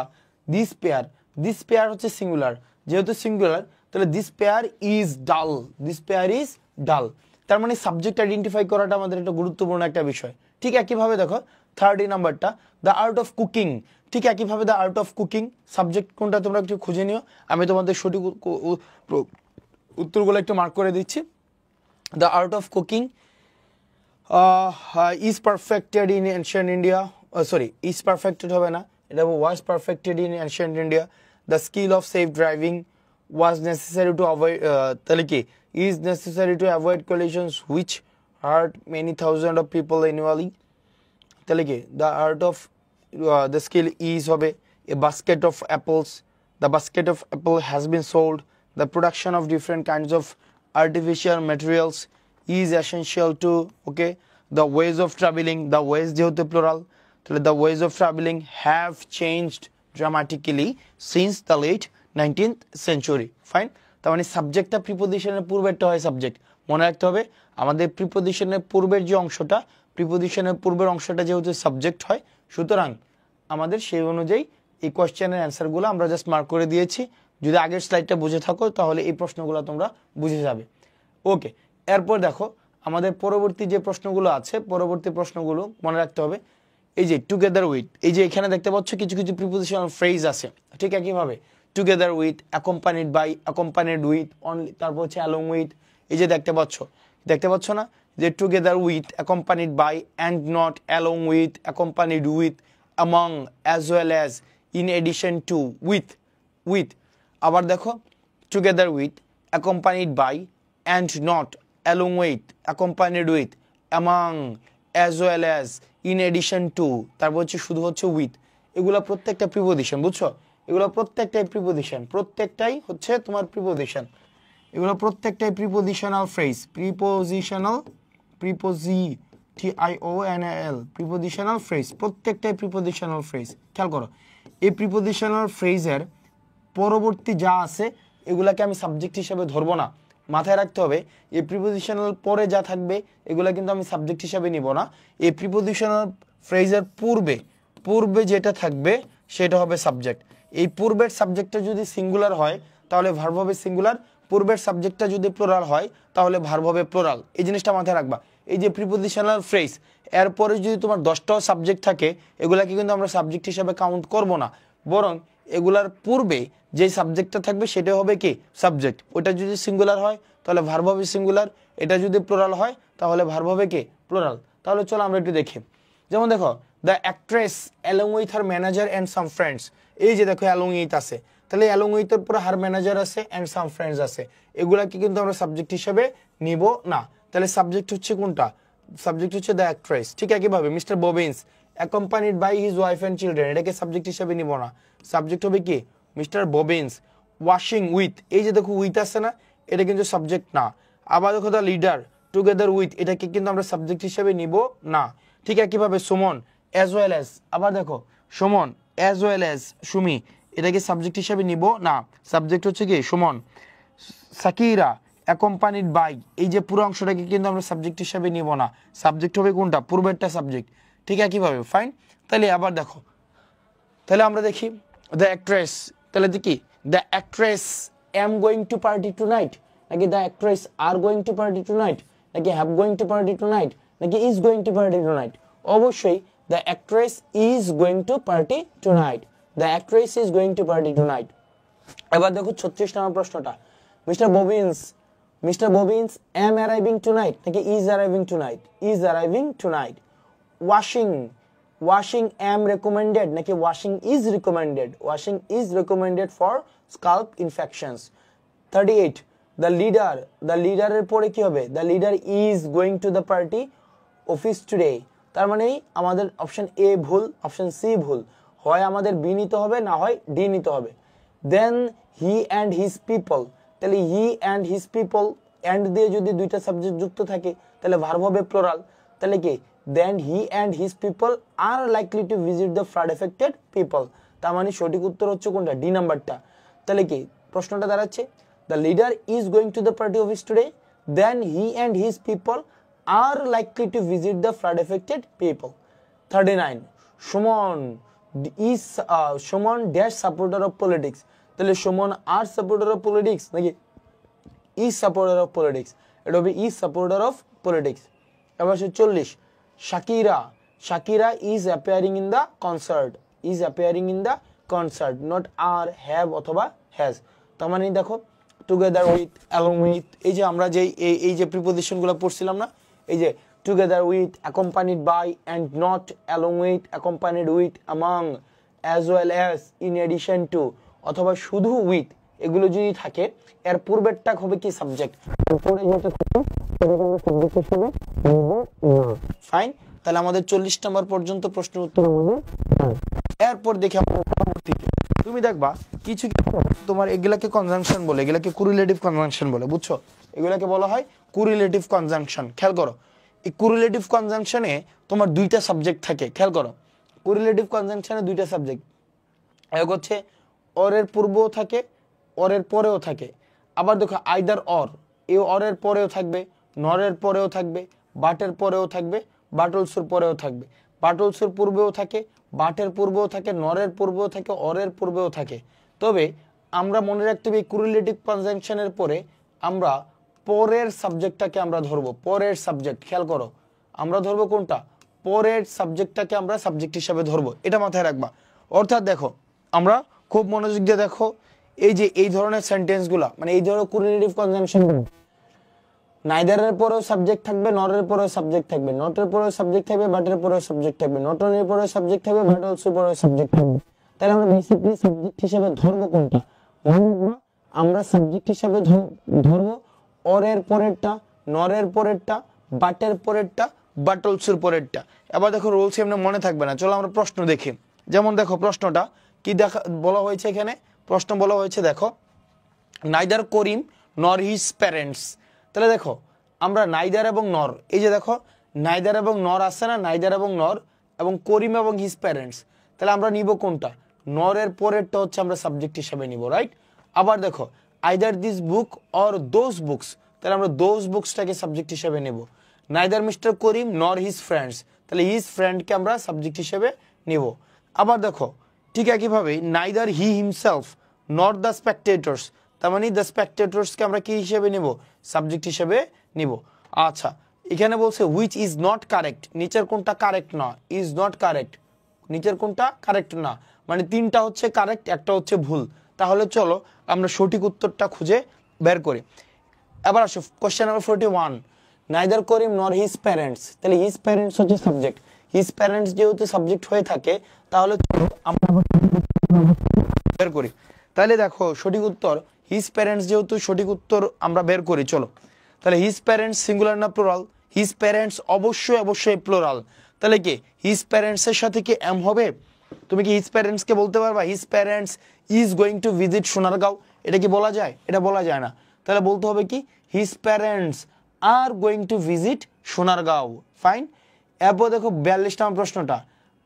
দিস পেয়ার, দিস পেয়ার হচ্ছে সিঙ্গুলার, যেহেতু সিঙ্গুলার তাহলে this pair is dull, this pair is dull, তার মানে সাবজেক্ট আইডেন্টিফাই করাটা আমাদের একটা গুরুত্বপূর্ণ একটা বিষয়। ঠিক একইভাবে দেখো 30 নাম্বারটা, দ্য আর্ট অফ কুকিং, ঠিক একইভাবে the art of cooking, subject কোনটা তোমরা একটু খুঁজে নিও, আমি তোমাদের সঠিক উত্তরগুলো একটু মার্ক করে দিচ্ছি। The art of cooking is perfected in ancient India, sorry is perfected হবে না, এটা was perfected in ancient India. The skill of safe driving was necessary to avoid তাহলে কি is necessary to avoid collisions which hurt many thousands of people annually, তাহলে কি the art of the skill is হবে a basket of apples, the basket of apple has been sold, the production of different kinds of artificial materials is essential to okay the ways of traveling, the ways যেহেতু plural তাহলে the ways of traveling have changed dramatically since the late 19th century, fine. তার মানে সাবজেক্টটা প্রিপোজিশনের পূর্বেরটা হয় subject, মনে রাখতে হবে আমাদের প্রিপোজিশনের পূর্বের যে অংশটা, প্রিপোজিশনের পূর্বের অংশটা যেহেতু সাবজেক্ট হয়, সুতরাং আমাদের সেই অনুযায়ী এই কোয়েশ্চেনের অ্যান্সারগুলো আমরা জাস্ট মার্ক করে দিয়েছি। যদি আগের স্লাইডটা বুঝে থাকো তাহলে এই প্রশ্নগুলো তোমরা বুঝে যাবে। ওকে, এরপর দেখো আমাদের পরবর্তী যে প্রশ্নগুলো আছে, পরবর্তী প্রশ্নগুলো মনে রাখতে হবে এই যে টুগেদার উইথ, এই যে এখানে দেখতে পাচ্ছ কিছু কিছু প্রিপোজিশনাল ফ্রেজ আছে, ঠিক একইভাবে together with, accompanied by, accompanied with, only, তারপর হচ্ছে অ্যালং উইথ, এই যে দেখতে পাচ্ছ না যে together with, accompanied by, and not, along with, accompanied with, among, as well as, in addition to, with, with. আবার দেখো together with, accompanied by, and not, along with, accompanied with, among, as well as, in addition to, তারপর হচ্ছে শুধু হচ্ছে with. এগুলো প্রত্যেকটা preposition, বুঝছো, এগুলো প্রত্যেকটাই প্রিপোজিশন, প্রত্যেকটাই হচ্ছে তোমার প্রিপোজিশন, এগুলো প্রত্যেকটাই prepositional phrase, prepositional, TIONAL, prepositional phrase, প্রত্যেকটাই প্রিপোজিশনাল ফ্রেজ। খেয়াল করো এই প্রিপোজিশনাল ফ্রেজের পরবর্তী যা আছে এগুলাকে আমি সাবজেক্ট হিসেবে ধরবো না, মাথায় রাখতে হবে এই প্রিপোজিশনাল পরে যা থাকবে এগুলা কিন্তু আমি সাবজেক্ট হিসেবে নিব না, এই প্রিপোজিশনাল ফ্রেজের পূর্বে পূর্বে যেটা থাকবে সেটা হবে সাবজেক্ট। এই পূর্বের সাবজেক্টটা যদি সিঙ্গুলার হয় তাহলে ভার্ব হবে সিঙ্গুলার, পূর্বের সাবজেক্টটা যদি প্লুরাল হয় তাহলে ভার্ব হবে প্লুরাল। এই জিনিসটা মাথায় রাখবা। এই যে প্রিপোজিশনাল ফ্রেজ এরপরে যদি তোমার 10টাও সাবজেক্ট থাকে এগুলাকে কিন্তু আমরা সাবজেক্ট হিসেবে কাউন্ট করব না, বরং এগুলার পূর্বে যে সাবজেক্টটা থাকবে সেটা হবে কি সাবজেক্ট। ওটা যদি সিঙ্গুলার হয় তাহলে ভার্ব হবে সিঙ্গুলার, এটা যদি প্লুরাল হয় তাহলে ভার্ব হবে কি প্লুরাল। তাহলে চলো আমরা একটু দেখি। যেমন দেখো the actress along with her manager and some friends, এই যে দেখো অ্যালং উইথ আছে, তাহলে অ্যালং উইথের পুরো হার ম্যানেজার আছে অ্যান্ড সাম ফ্রেন্ডস আছে, এগুলাকে কিন্তু আমরা সাবজেক্ট হিসেবে নিব না। তাহলে সাবজেক্ট হচ্ছে কোনটা? সাবজেক্ট হচ্ছে দ্য অ্যাক্ট্রেস। ঠিক একইভাবে Mister Bobbins accompanied by his wife and children, এটাকে সাবজেক্ট হিসেবে নিব না, সাবজেক্ট হবে কি মিস্টার ববিন্স। ওয়াশিং উইথ, এই যে দেখো উইথ আছে না, এটা কিন্তু সাবজেক্ট না। আবার দেখো দ্য লিডার টুগেদার উইথ, এটাকে কিন্তু আমরা সাবজেক্ট হিসেবে নিব না। ঠিক একইভাবে সুমন অ্যাজ ওয়েল অ্যাজ, আবার দেখো Suman as well as Sumi, এটাকে সাবজেক্ট হিসেবে নিব না, সাবজেক্ট হচ্ছে কি সুমন। সাকিরা অ্যাকম্পানিড বাই, এই যে পুরো অংশটাকে কিন্তু আমরা সাবজেক্ট হিসেবে নিব না, সাবজেক্ট হবে কোনটা? পূর্বেরটা সাবজেক্ট। ঠিক একইভাবে ফাইন। তাহলে আবার দেখো, তাহলে আমরা দেখি দ্য অ্যাক্ট্রেস, তাহলে দেখি the actress am going to party tonight, নাকি the actress are going to party tonight, নাকি have going to party tonight, নাকি is going to party tonight? অবশ্যই the actress is going to party tonight, the actress is going to party tonight. এবার দেখো 36 নম্বর প্রশ্নটা, Mister Bobbins am arriving tonight, নাকি is arriving tonight, is arriving tonight. Washing am recommended, নাকি washing is recommended, washing is recommended for scalp infections. 38 the লিডারের পরে কি হবে? The leader is going to the party office today, তার মানে আমাদের option A ভুল, option C ভুল, হয় আমাদের বি নিতে হবে না হয় ডি নিতে হবে। দেন হি অ্যান্ড হিজ পিপল, তাহলে হি অ্যান্ড হিজ পিপল, অ্যান্ড দিয়ে যদি দুইটা সাবজেক্ট যুক্ত থাকে তাহলে ভার্ব হবে প্লুরাল, তাহলে কি then he and his people are likely to visit the flood affected people, তার মানে সঠিক উত্তর হচ্ছে কোনটা? ডি নাম্বারটা। তাহলে কি প্রশ্নটা দাঁড়াচ্ছে the leader is going to the party office today, then he and his people are likely to visit the flood affected people. 39 Suman dash supporter of politics, তাহলে Suman are supporter of politics নাকি is supporter of politics? এটা হবে is supporter of politics. এবার 40 Shakira is appearing in the concert, is appearing in the concert, not are have অথবা has. তার মানে দেখো together with, along with, এই যে আমরা যে এই যে প্রিপোজিশনগুলো পড়ছিলাম না, এই যে together with, accompanied by, and not, along with, accompanied with, among, as well as, in addition to, অথবা শুধু উইথ, এগুলো যদি থাকে এর পূর্বেরটা হবে কি সাবজেক্ট, ফাইন। তাহলে আমাদের 40 নম্বর পর্যন্ত প্রশ্নের উত্তর আমাদের। এরপর দেখি তুমি দেখবা কিছু তোমার এগুলাকে কনজাংশন বলে, এগুলাকে কোরিলেটিভ কনজাংশন বলে, বুঝছো? এগুলাকে বলা হয় কোরিলেটিভ কনজাংশন। খেয়াল করো এই কোরিলেটিভ কনজাংশনে তোমার দুইটা সাবজেক্ট থাকে, খেয়াল করো কোরিলেটিভ কনজাংশনে দুইটা সাবজেক্ট, এক হচ্ছে অরের পূর্বেও থাকে, অরের পরেও থাকে। আবার দেখো আইদার অর, এই অরের পরেও থাকবে, নরের পরেও থাকবে, বাটের পরেও থাকবে, বাটলসুর পরেও থাকবে, বাটলসুর পূর্বেও থাকে, বাটের পূর্বেও থাকে, নরের পূর্বেও থাকে, অরের পূর্বেও থাকে। তবে আমরা মনে রাখতে হবে কোরিলেটিভ কনজাংশনের পরে আমরা পরের সাবজেক্টটাকে আমরা ধরবো, পরের সাবজেক্ট। খেয়াল করো আমরা ধরবো কোনটা? পরের সাবজেক্টটাকে আমরা সাবজেক্ট হিসাবে ধরবো, এটা মাথায় রাখবা। অর্থাৎ দেখো আমরা খুব মনোযোগ দিয়ে দেখো এই যে এই ধরনের সেন্টেন্সগুলো, মানে এই ধরনের কোরিলেটিভ কনজাংশন, নাইদারের পরেও সাবজেক্ট থাকবে, নরের পরেও সাবজেক্ট থাকবে, নটের পরেও সাবজেক্ট থাকবে, বাটের পরেও সাবজেক্ট থাকবে, নটনের পরেও সাবজেক্ট থাকবে, বাট অলসোর পরেও সাবজেক্ট থাকবে। তাহলে আমরা বেসিক্যালি সাবজেক্ট হিসেবে ধরবো কোনটা? আমরা সাবজেক্ট হিসেবে ধরবো অরের পরেরটা, নরের পরেরটা, বাটের পরেরটা, বাট অলসোর পরেরটা। এবার দেখো রুলস এমনি মনে থাকবে না, চলো আমরা প্রশ্ন দেখি। যেমন দেখো প্রশ্নটা কি বলা হয়েছে এখানে, প্রশ্ন বলা হয়েছে দেখো নাইদার করিম নর হিজ প্যারেন্টস। তাহলে দেখো আমরা নাইদার এবং নর, এই যে দেখো নাইদার এবং নর আছে না, নাইদার এবং নর এবং করিম এবং হিজ প্যারেন্টস, তাহলে আমরা নিব কোনটা? নরের পরেরটা হচ্ছে আমরা সাবজেক্ট হিসেবে নিব, রাইট? আবার দেখো either this book or those books, তাহলে আমরা দোজ বুকসটাকে সাবজেক্ট হিসেবে নেব। Neither mister Karim nor his friends, তাহলে হিজ ফ্রেন্ডকে আমরা সাবজেক্ট হিসেবে নিব। আবার দেখো ঠিক একইভাবে neither he himself not the spectators, তার মানে দ্য স্পেকটেটর্সকে আমরা কি হিসেবে নিব? সাবজেক্ট হিসেবে নিব। আচ্ছা এখানে বলছে হুইচ ইজ নট কারেক্ট, নিচের কোনটা কারেক্ট না? ইজ নট কারেক্ট, নিচের কোনটা কারেক্ট না, মানে তিনটা হচ্ছে কারেক্ট, একটা হচ্ছে ভুল। তাহলে চলো আমরা সঠিক উত্তরটা খুঁজে বের করি। এবার আসো কোশ্চেন নাম্বার 41, নাইদার করিম নর হিজ প্যারেন্টস, তাহলে হিজ প্যারেন্টস হচ্ছে সাবজেক্ট, হিজ প্যারেন্টস যেহেতু সাবজেক্ট হয়ে থাকে তাহলে চলো আমরা বের করি। তাহলে দেখো সঠিক উত্তর হিজ প্যারেন্টস, যেহেতু সঠিক উত্তর আমরা বের করি চলো। তাহলে হিজ প্যারেন্টস সিঙ্গুলার না প্লুরাল? হিজ প্যারেন্টস অবশ্যই অবশ্যই প্লুরাল। তাহলে কি হিজ প্যারেন্টস এর সাথে কি এম হবে? তুমি কি হিজ প্যারেন্টস কে বলতে পারবা his parents is going to visit Sonargaon? এটা কি বলা যায়? এটা বলা যায় না। তাহলে বলতে হবে কি his parents are going to visit Sonargaon. Fine. এরপর দেখো 42 নম্বর প্রশ্নটা,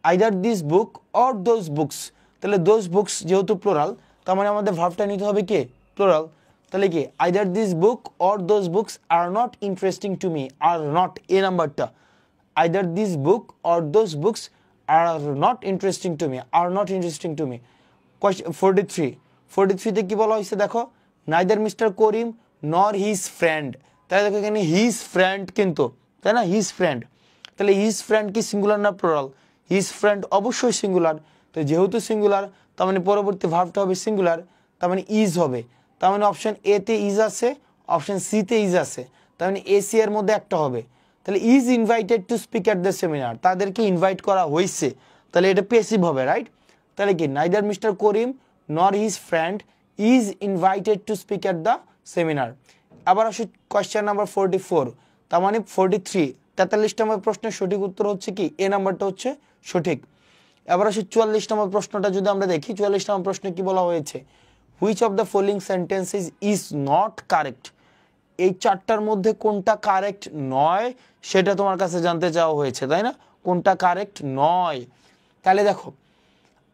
either this book or those books, তাহলে দোজ বুকস যেহেতু প্লুরাল তার মানে আমাদের ভার্বটা নিতে হবে কি? প্লুরাল। তাহলে কি either this book or those books are not interesting to me, are not a নাম্বারটা, either this book or those books are not interesting to me, are not interesting to me. 43তে কি বলা হয়েছে দেখো, neither mister Karim nor his friend, তাহলে দেখো এখানে his friend কিন্তু, তাই না? হিজ ফ্রেন্ড, তাহলে হিজ ফ্রেন্ড কি সিঙ্গুলার না প্লুরাল? হিজ ফ্রেন্ড অবশ্যই সিঙ্গুলার, তো যেহেতু সিঙ্গুলার তার মানে পরবর্তী ভার্বটা হবে সিঙ্গুলার, তার মানে ইজ হবে। তার মানে অপশন এ তে ইজ আছে, অপশন সি তে ইজ আছে, তার মানে এ সি এর মধ্যে একটা হবে। তাহলে is invited to speak at the seminar, তাদেরকে ইনভাইট করা হয়েছে, তাহলে এটা পেসিভ হবে, রাইট? তাহলে কি neither mister Karim nor his friend is invited to speak at the seminar. আবার আসি কোয়েশ্চেন নাম্বার 44, তার মানে 43 নম্বর প্রশ্নের সঠিক উত্তর হচ্ছে কি? এ নাম্বারটা হচ্ছে সঠিক। এবার আসি 44 নম্বর প্রশ্নটা যদি আমরা দেখি, 44 নম্বর প্রশ্নে কি বলা হয়েছে, which of the following sentences is not correct, এই চারটার মধ্যে কোনটা কারেক্ট নয় সেটা তোমার কাছে জানতে চাওয়া হয়েছে, তাই না? কোনটা কারেক্ট নয়? তাহলে দেখো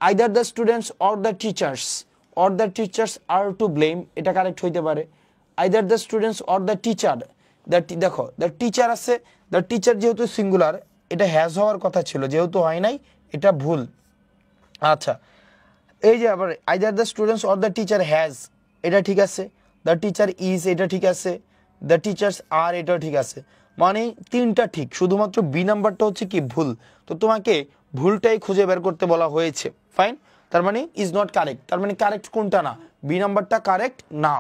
either the students or the teachers are to blame, এটা কারেক্ট হইতে পারে। Either the students or the teacher, দেখো দ্য টিচার আছে, দ্য টিচার যেহেতু সিঙ্গুলার এটা হ্যাজ হওয়ার কথা ছিল, যেহেতু হয় নাই এটা ভুল। আচ্ছা এই যে আবার either the students or the teacher has, এটা ঠিক আছে। দ্য টিচার ইজ, এটা ঠিক আছে। দ্য টিচার্স আর, এটাও ঠিক আছে। মানে তিনটা ঠিক, শুধুমাত্র বি নাম্বারটা হচ্ছে কি ভুল। তো তোমাকে ভুলটাই খুঁজে বের করতে বলা হয়েছে। ফাইন, তার মানে ইজ নট কারেক্ট, তার মানে কারেক্ট কোনটা না? বি নাম্বারটা কারেক্ট না।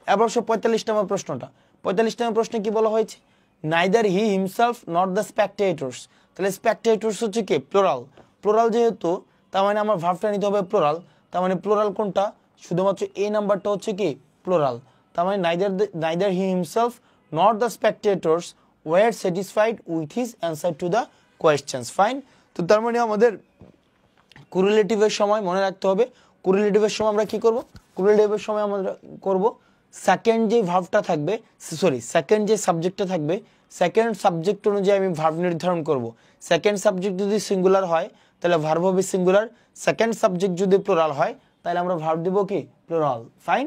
এবার 45 নম্বর প্রশ্নটা, 45 নম্বর প্রশ্নে কি বলা হয়েছে, neither he himself not the spectators, তাহলে স্পেকটেটর্স হচ্ছে কি? প্লুরাল। প্লুরাল যেহেতু তার মানে আমার ভার্বটা নিতে হবে প্লুরাল, তার মানে প্লুরাল কোনটা? শুধুমাত্র এ নাম্বারটা হচ্ছে কি? প্লুরাল। তার মানে neither he himself not the spectators were satisfied with his answer to the questions. Fine, তো তার মানে আমাদের কোরিলেটিভের সময় মনে রাখতে হবে, কোরিলেটিভের সময় আমরা কি করব? কোরিলেটিভের সময় আমরা করব সেকেন্ড যে ভার্বটা থাকবে, সরি সেকেন্ড যে সাবজেক্টটা থাকবে, সেকেন্ড সাবজেক্ট অনুযায়ী আমি ভার্ব নির্ধারণ করব। সেকেন্ড সাবজেক্ট যদি সিঙ্গুলার হয় তাহলে ভার্ব হবে সিঙ্গুলার, সেকেন্ড সাবজেক্ট যদি প্লুরাল হয় তাহলে আমরা ভার্ব দিব কি? প্লুরাল। ফাইন,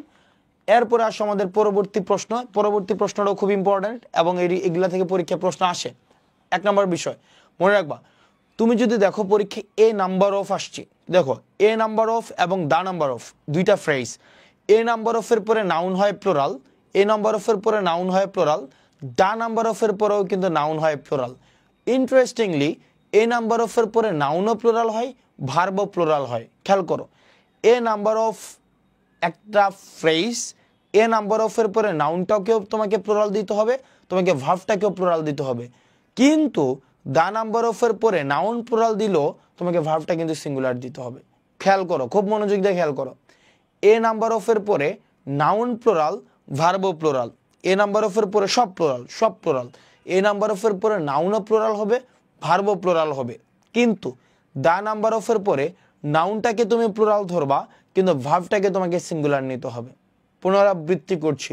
এরপরে আসো আমাদের পরবর্তী প্রশ্ন। পরবর্তী প্রশ্নটাও খুব ইম্পর্ট্যান্ট এবং এগুলা থেকে পরীক্ষা প্রশ্ন আসে। 1 নম্বর বিষয় মনে রাখবা, তুমি যদি দেখো পরীক্ষা এ নাম্বার অফ আসছে, দেখো এ নাম্বার অফ এবং দা নাম্বার অফ দুইটা ফ্রেজ। এ নাম্বার অফ এর পরে নাউন হয় প্লুরাল, এ নাম্বার অফ এর পরে নাউন হয় প্লুরাল, দা নাম্বার অফ এর পরেও কিন্তু নাউন হয় plural. Interestingly A number of এর পরে নাউনও প্লুরাল হয়, ভার্বও প্লুরাল হয়। খেয়াল করো, এ নাম্বার অফ একটা ফ্রেজ, এ নাম্বার অফ এর পরে নাউনটাকেও তোমাকে প্লুরাল দিতে হবে, তোমাকে ভার্বটাকেও প্লুরাল দিতে হবে। কিন্তু দা নাম্বার অফ এর পরে নাউন প্লুরাল দিলেও তোমাকে ভার্বটা কিন্তু সিঙ্গুলার দিতে হবে। খেয়াল করো, খুব মনোযোগ দিয়ে খেয়াল করো, এ নাম্বার অফ এর পরে নাউন প্লুরাল, ভার্বও প্লুরাল। এ নাম্বার অফ এর পরে সব প্লুরাল, সব প্লুরাল। এ নাম্বার অফ এর পরে নাউনও প্লুরাল হবে, ভার্বও প্লুরাল হবে। কিন্তু দা নাম্বার অফ এর পরে নাউনটাকে তুমি প্লুরাল ধরবা, কিন্তু ভার্বটাকে তোমাকে সিঙ্গুলার নিতে হবে। পুনরাবৃত্তি করছি,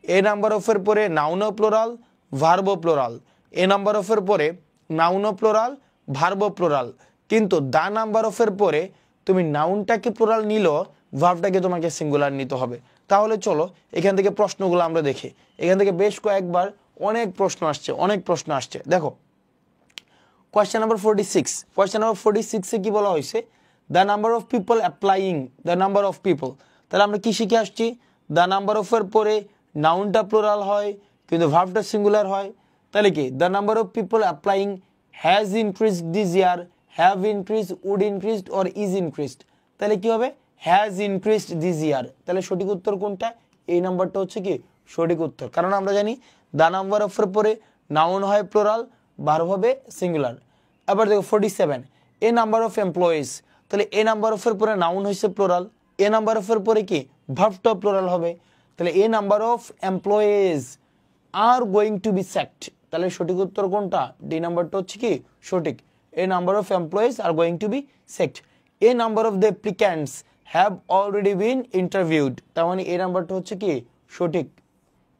এ নাম্বার অফ এর পরে নাউনও প্লুরাল, ভার্বও প্লুরাল। এ নাম্বার অফ এর পরে নাউনও প্লুরাল, ভার্বও প্লুরাল। কিন্তু দা নাম্বার অফ এর পরে তুমি নাউনটাকে প্লুরাল নিলেও ভার্বটাকে তোমাকে সিঙ্গুলার নিতে হবে। তাহলে চলো এখান থেকে প্রশ্নগুলো আমরা দেখি। এখান থেকে বেশ কয়েকবার অনেক প্রশ্ন আসছে, অনেক প্রশ্ন আসছে। দেখো কোয়েশ্চেন নাম্বার 46, কোয়েশ্চেন নাম্বার 46 এ কি বলা হয়েছে, the number of people applying, the number of people. তাহলে আমরা কি শিখে আসছি, দ্য নাম্বার অফ এর পরে নাউনটা প্লুরাল হয় কিন্তু ভার্বটা সিঙ্গুলার হয়। তাহলে কি the number of people applying has increased this year, have increased, would increased or is increased. তাহলে কি হবে, হ্যাজ ইনক্রিজড দিস ইয়ার। তাহলে সঠিক উত্তর কোনটা, এই নাম্বারটা হচ্ছে কি সঠিক উত্তর, কারণ আমরা জানি দ্য নাম্বার অফ এর পরে নাউন হয় প্লুরাল, ভার্ব হবে সিঙ্গুলার। আবার দেখো 47, এ নাম্বার অফ এমপ্লয়িজ। তাহলে এ নাম্বার অফ এর পরে নাউন হচ্ছে প্লুরাল, এ নাম্বার অফ এর পরে কি ভার্বটা প্লুরাল হবে। তাহলে a number of employees are going to be sacked. তাহলে সঠিক উত্তর কোনটা, ডি নাম্বারটা হচ্ছে কি সঠিক, a number of employees are going to be sacked. A number of the applicants have already been interviewed. তার মানে এ নাম্বারটা হচ্ছে কি সঠিক,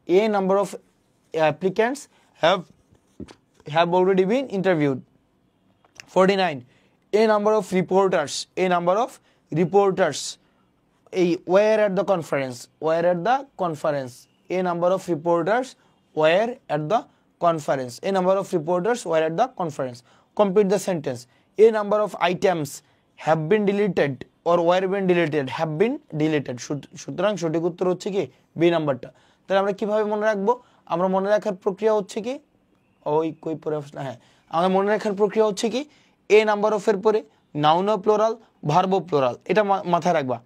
a number of applicants have already been interviewed. 49, a number of reporters, a number of reporters were at the conference, were at the conference, a number of reporters were at the conference, a number of reporters were at the conference. Complete the sentence, a number of items have been deleted or were been deleted, have been deleted. সুতরাং সঠিক উত্তর হচ্ছে কি B নাম্বারটা। তাহলে আমরা কিভাবে মনে রাখবো, আমরা মনে রাখার প্রক্রিয়া হচ্ছে কি, ওই কই পরে হ্যাঁ, আমাদের মনে রাখার প্রক্রিয়া হচ্ছে কি, এ নাম্বার অফ এর পরে নাউনও প্লুরাল, ভার্বও প্লুরাল, এটা মাথায় রাখবা।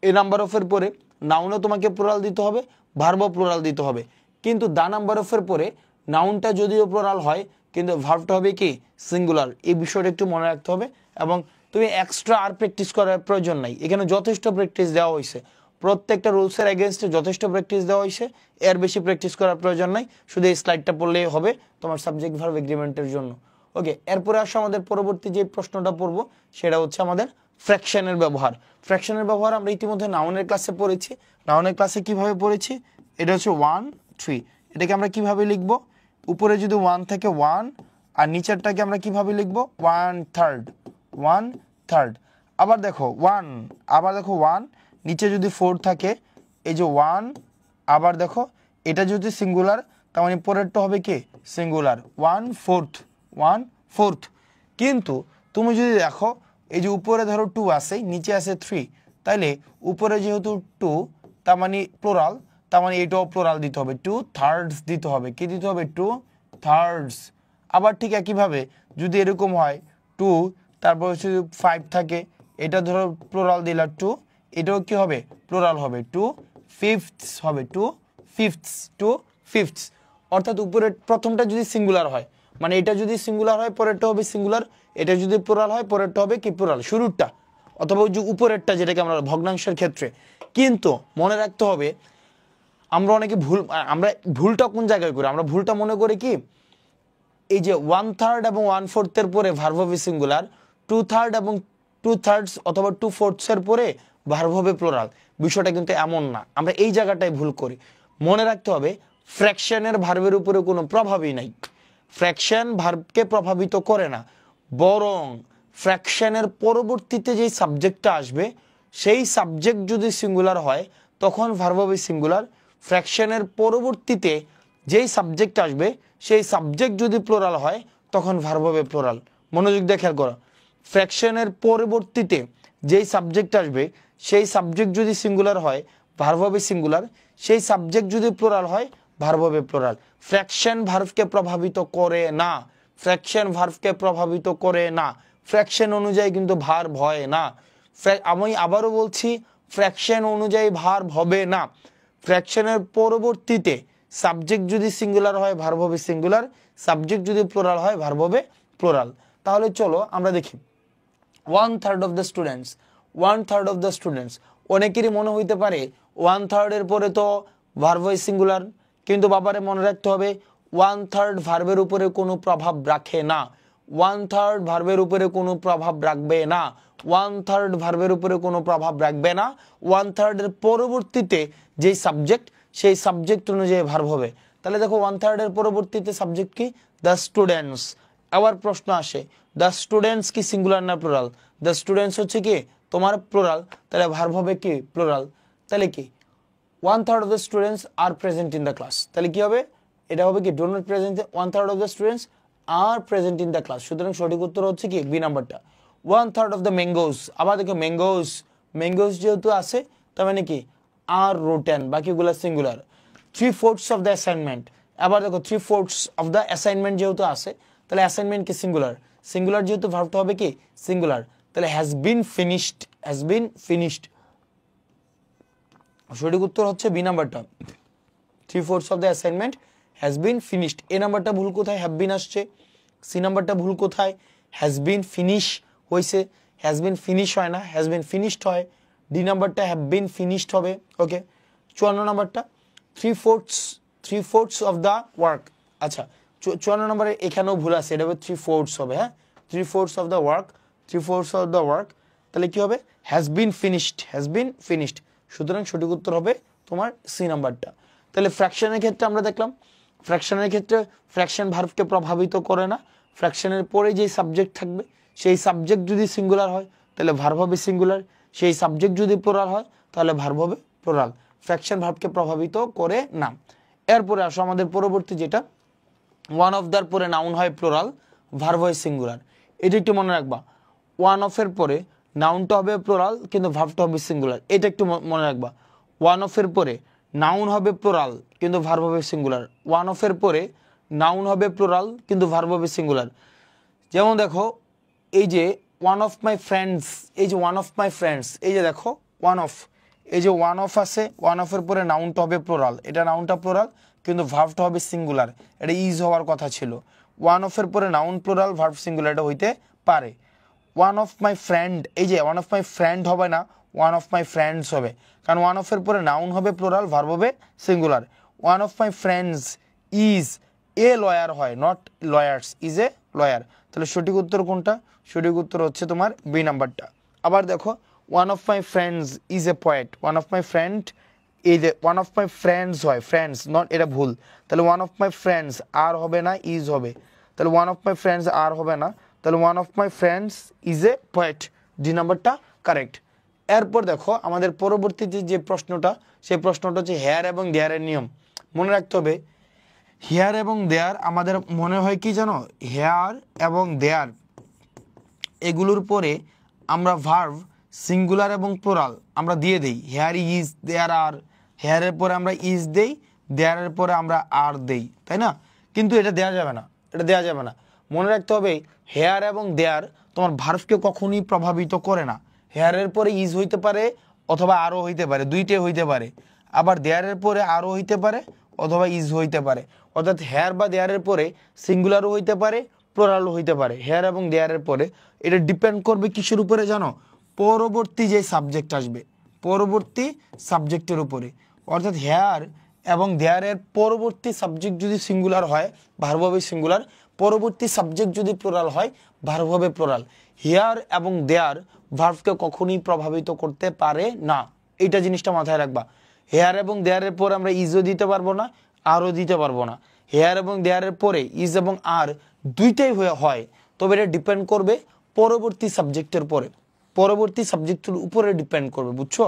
এ নাম্বার অফ এর পরে নাউনও তোমাকে প্লুরাল দিতে হবে, ভার্বও প্লুরাল দিতে হবে। কিন্তু দা নাম্বার অফ এর পরে নাউনটা যদিও প্লুরাল হয় কিন্তু ভার্বটা হবে কি সিঙ্গুলার। এই বিষয়টা একটু মনে রাখতে হবে এবং তুমি এক্সট্রা আর প্র্যাকটিস করার প্রয়োজন নাই, এখানে যথেষ্ট প্র্যাকটিস দেওয়া হয়েছে, প্রত্যেকটা রুলসের এগেনস্টে যথেষ্ট প্র্যাকটিস দেওয়া হয়েছে, এর বেশি প্র্যাকটিস করার প্রয়োজন নাই, শুধু এই স্লাইডটা পড়লেই হবে তোমার সাবজেক্ট ভার্ব এগ্রিমেন্টের জন্য। ওকে, এরপরে আসো আমাদের পরবর্তী যে প্রশ্নটা পড়বো সেটা হচ্ছে আমাদের ফ্র্যাকশনের ব্যবহার। ফ্র্যাকশনের ব্যবহার আমরা ইতিমধ্যে নাউনের ক্লাসে পড়েছি। নাউনের ক্লাসে কিভাবে পড়েছি, এটা হচ্ছে 1 3, এটাকে আমরা কিভাবে লিখব, উপরে যদি 1 থাকে 1 আর নিচেরটাকে আমরা কিভাবে লিখব 1/3, 1/3। আবার দেখো 1, আবার দেখো 1, নিচে যদি 4 থাকে এই যে 1, আবার দেখো এটা যদি সিঙ্গুলার তার মানে পরেরটা হবে কি সিঙ্গুলার 1/4, 1/4। কিন্তু তুমি যদি দেখো এই যে উপরে ধরো 2 আছে, নিচে আছে 3, তাইলে উপরে যেহেতু 2 তার মানে প্লুরাল, তার মানে এটাও প্লুরাল দিতে হবে, 2/3 দিতে হবে। কি দিতে হবে 2/3। আবার ঠিক একইভাবে যদি এরকম হয় 2 তারপর হচ্ছে 5 থাকে, এটা ধরো প্লুরাল দিলা 2, এটাও কি হবে প্লুরাল হবে 2/5 হবে, 2/5। অর্থাৎ উপরের প্রথমটা যদি সিঙ্গুলার হয় মানে এটা যদি সিঙ্গুলার হয় পরেরটা হবে সিঙ্গুলার, এটা যদি প্লুরাল হয় পরেরটা হবে কি প্লুরাল, শুরুরটা অথবা ওই যে উপরেরটা যেটাকে আমরা ভগ্নাংশের ক্ষেত্রে। কিন্তু মনে রাখতে হবে আমরা অনেকে আমরা ভুলটা কোন জায়গায় করি, আমরা ভুলটা মনে করি কি এই যে 1/3 এবং 1/4 এর পরে ভার্ব হবে সিঙ্গুলার, 2/3 এবং 2/3 অথবা 2/4 এর পরে ভার্ব হবে প্লুরাল। বিষয়টা কিন্তু এমন না, আমরা এই জায়গাটায় ভুল করি। মনে রাখতে হবে ফ্র্যাকশনের ভার্বের উপরে কোনো প্রভাবই নাই, ফ্র্যাকশন ভার্বকে প্রভাবিত করে না, বরং ফ্র্যাকশনের পরবর্তীতে যেই সাবজেক্টটা আসবে সেই সাবজেক্ট যদি সিঙ্গুলার হয় তখন ভার্ব হবে সিঙ্গুলার, ফ্র্যাকশনের পরবর্তীতে যেই সাবজেক্ট আসবে সেই সাবজেক্ট যদি প্লুরাল হয় তখন ভার্ব হবে প্লুরাল। মনোযোগ দিয়ে খেয়াল করো, ফ্র্যাকশনের পরবর্তীতে যেই সাবজেক্ট আসবে সেই সাবজেক্ট যদি সিঙ্গুলার হয় ভার্ব হবে সিঙ্গুলার, সেই সাবজেক্ট যদি প্লুরাল হয় ভার্ব হবে প্লুরাল। ফ্র্যাকশন ভার্বকে প্রভাবিত করে না, ফ্র্যাকশন ভার্বকে প্রভাবিত করে না, ফ্র্যাকশন অনুযায়ী কিন্তু ভার্ব হয় না। আমি আবারও বলছি ফ্র্যাকশন অনুযায়ী ভার্ব হবে না, ফ্র্যাকশনের পরবর্তীতে সাবজেক্ট যদি সিঙ্গুলার হয় ভার্ব হবে সিঙ্গুলার, সাবজেক্ট যদি প্লুরাল হয় ভার্ব হবে প্লুরাল। তাহলে চলো আমরা দেখি 1/3 of the students, 1/3 of the students, অনেকেরই মনে হইতে পারে 1/3 এর পরে তো ভার্ব হয় সিঙ্গুলার, কিন্তু বাবারে মনে রাখতে হবে 1/3 ভার্বের উপরে কোনো প্রভাব রাখে না, 1/3 ভার্বের উপরে কোনো প্রভাব রাখবে না, 1/3 ভার্বের উপরে কোনো প্রভাব রাখবে না। 1/3 এর পরবর্তীতে যেই সাবজেক্ট সেই সাবজেক্ট অনুযায়ী ভার্ব হবে। তাহলে দেখো 1/3 এর পরবর্তীতে সাবজেক্ট কি দ্য স্টুডেন্টস। আবার প্রশ্ন আসে দ্য স্টুডেন্টস কি সিঙ্গুলার না প্লুরাল, দ্য স্টুডেন্টস হচ্ছে কি তোমার প্লুরাল, তাহলে ভার্ব হবে কি প্লুরাল। তাহলে কি 1/3 of the students are present in the class, তাহলে কি হবে এটা হবে কি do not present 1/3 of the students are present in the class, সুতরাং সঠিক উত্তর হচ্ছে কি বি নাম্বারটা। 1/3 অফ দ্য ম্যাঙ্গোস, আবার দেখো ম্যাঙ্গোস, ম্যাঙ্গোস যেহেতু আছে তার মানে কি আর রোটেন, বাকিগুলো সিঙ্গুলার। 3/4 অফ দ্য অ্যাসাইনমেন্ট, আবার দেখো 3/4 অফ দ্য অ্যাসাইনমেন্ট যেহেতু আছে তাহলে অ্যাসাইনমেন্ট কি সিঙ্গুলার, সিঙ্গুলার যেহেতু ভার্বটা হবে কি সিঙ্গুলার, তাহলে has been finished, has been finished, সঠিক উত্তর হচ্ছে বি নাম্বারটা। 3/4 of the assignment has been finished. A নাম্বারটা ভুল কোথায়, হ্যাভ বিন আসছে। সি নাম্বারটা ভুল কোথায়, হ্যাজ বিন ফিনিশ হয়েছে, হ্যাজ বিন ফিনিশ হয় না, হ্যাজ বিন ফিনিশড হয়। ডি নাম্বারটা হ্যাভ বিন ফিনিশড হবে। ওকে, 54 নাম্বারটা 3/4 অফ দ্য ওয়ার্ক। আচ্ছা 54 নম্বরে এখানেও ভুল আছে, এটা হবে 3/4 হবে। হ্যাঁ 3/4 of the work, 3/4 of the work, তাহলে কি হবে has been finished, has been finished, সুতরাং সঠিক উত্তর হবে তোমার সি নাম্বারটা। তাহলে ফ্র্যাকশনের ক্ষেত্রে আমরা দেখলাম, ফ্র্যাকশনের ক্ষেত্রে ফ্র্যাকশন ভার্বকে প্রভাবিত করে না। ফ্র্যাকশনের পরে যেই সাবজেক্ট থাকবে সেই সাবজেক্ট যদি সিঙ্গুলার হয় তাহলে ভার্ব হবে সিঙ্গুলার, সেই সাবজেক্ট যদি প্লুরাল হয় তাহলে ভার্ব হবে প্লুরাল। ফ্র্যাকশন ভার্বকে প্রভাবিত করে না। এরপরে আসো আমাদের পরবর্তী যেটা, ওয়ান অফ দার পরে নাউন হয় প্লুরাল, ভার্ব হয় সিঙ্গুলার। এটা একটু মনে রাখবা, ওয়ান অফের পরে নাউনটা হবে প্লুরাল কিন্তু ভার্বটা হবে সিঙ্গুলার, এটা একটু মনে রাখবা। ওয়ান অফের পরে নাউন হবে প্লুরাল কিন্তু ভার্ব হবে সিঙ্গুলার, ওয়ান অফের পরে নাউন হবে প্লুরাল কিন্তু ভার্ব হবে সিঙ্গুলার। যেমন দেখো এই যে ওয়ান অফ মাই ফ্রেন্ডস, এই যে ওয়ান অফ মাই ফ্রেন্ডস, এই যে দেখো ওয়ান অফ, এই যে ওয়ান অফ আছে, ওয়ান অফের পরে নাউনটা হবে প্লুরাল, এটা নাউনটা প্লুরাল কিন্তু ভার্বটা হবে সিঙ্গুলার, এটা ইজ হওয়ার কথা ছিল। ওয়ান অফের পরে নাউন প্লুরাল ভার্ব সিঙ্গুলার, এটা হইতে পারে। ওয়ান অফ মাই ফ্রেন্ড, এই যে ওয়ান অফ মাই ফ্রেন্ড হবে না, ওয়ান অফ মাই ফ্রেন্ডস হবে, কারণ ওয়ান অফের পরে নাউন হবে প্লুরাল, ভার্ব হবে singular. One of my friends is a lawyer হয়, not lawyers, is a lawyer, তাহলে সঠিক উত্তর কোনটা, সঠিক উত্তর হচ্ছে তোমার বি নাম্বারটা। আবার দেখো one of my friends is a poet, one of my friend, এই যে ওয়ান অফ মাই ফ্রেন্ডস হয়, ফ্রেন্ডস নট, এটা ভুল, তাহলে ওয়ান অফ মাই ফ্রেন্ডস আর হবে না ইজ হবে, তাহলে ওয়ান অফ মাই ফ্রেন্ডস আর হবে না, তাহলে one of my friends is a poet, D নাম্বারটা কারেক্ট। এরপর দেখো আমাদের পরবর্তীতে যে প্রশ্নটা, সেই প্রশ্নটা হচ্ছে হেয়ার এবং দেয়ারের নিয়ম। মনে রাখতে হবে হেয়ার এবং দেয়ার আমাদের মনে হয় কি জানো, হেয়ার এবং দেয়ার এগুলোর পরে আমরা ভার্ব সিঙ্গুলার এবং প্লুরাল আমরা দিয়ে দেই, হেয়ার ইজ, দেয়ার আর, হেয়ারের পরে আমরা ইজ দেই, দেয়ারের পরে আমরা আর দেই, তাই না? কিন্তু এটা দেওয়া যাবে না, এটা দেওয়া যাবে না। মনে রাখতে হবে হেয়ার এবং দেয়ার তোমার ভার্বকে কখনোই প্রভাবিত করে না। হেয়ারের পরে ইজ হইতে পারে অথবা আরও হইতে পারে, দুইটাই হইতে পারে, আবার দেয়ারের পরে আরও হইতে পারে অথবা ইজ হইতে পারে, অর্থাৎ হেয়ার বা দেয়ারের পরে সিঙ্গুলারও হইতে পারে প্লুরালও হইতে পারে, হেয়ার এবং দেয়ারের পরে। এটা ডিপেন্ড করবে কিসের উপরে জানো, পরবর্তী যে সাবজেক্ট আসবে, পরবর্তী সাবজেক্টের উপরে। অর্থাৎ হেয়ার এবং দেয়ারের পরবর্তী সাবজেক্ট যদি সিঙ্গুলার হয় ভার্ব হবে সিঙ্গুলার, পরবর্তী সাবজেক্ট যদি প্লুরাল হয় ভার্ব হবে প্লুরাল। হেয়ার এবং দেয়ার ভার্বকে কখনোই প্রভাবিত করতে পারে না, এইটা জিনিসটা মাথায় রাখবা। হেয়ার এবং দেয়ারের পরে আমরা ইজও দিতে পারবো না, আরও দিতে পারবো না। হেয়ার এবং দেয়ারের পরে ইজ এবং আর দুইটাই হয়, তবে এটা ডিপেন্ড করবে পরবর্তী সাবজেক্টের পরে, পরবর্তী সাবজেক্টের উপরে ডিপেন্ড করবে, বুঝছো?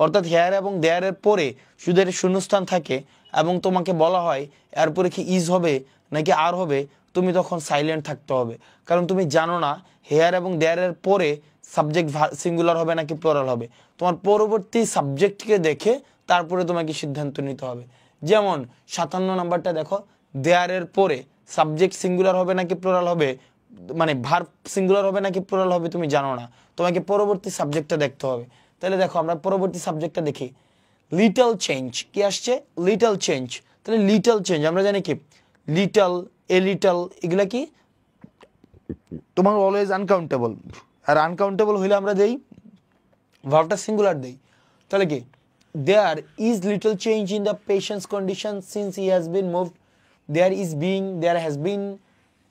অর্থাৎ হেয়ার এবং দেয়ারের পরে শুধু এর শূন্যস্থান থাকে এবং তোমাকে বলা হয় এরপরে কি ইজ হবে নাকি আর হবে, তুমি তখন সাইলেন্ট থাকতে হবে, কারণ তুমি জানো না হেয়ার এবং দেয়ারের পরে সাবজেক্ট সিঙ্গুলার হবে নাকি প্লুরাল হবে। তোমার পরবর্তী সাবজেক্টকে দেখে তারপরে তোমাকে সিদ্ধান্ত নিতে হবে। যেমন 57 নাম্বারটা দেখো, দেয়ারের পরে সাবজেক্ট সিঙ্গুলার হবে নাকি প্লুরাল হবে, মানে ভার্ব সিঙ্গুলার হবে নাকি প্লুরাল হবে তুমি জানো না, তোমাকে পরবর্তী সাবজেক্টটা দেখতে হবে। তাহলে দেখো আমরা পরবর্তী সাবজেক্টটা দেখি, লিটল চেঞ্জ, কি আসছে লিটল চেঞ্জ, তাহলে লিটল চেঞ্জ আমরা জানি কি লিটল, এ লিটল, এগুলা কি তোমার অলওয়েজ আনকাউন্টেবল, আর আনকাউন্টেবল হইলে আমরা দেই ভার্বটা সিঙ্গুলার দেই। তাহলে কি there is little change in the patient's condition since he has been moved, there is being, there has been,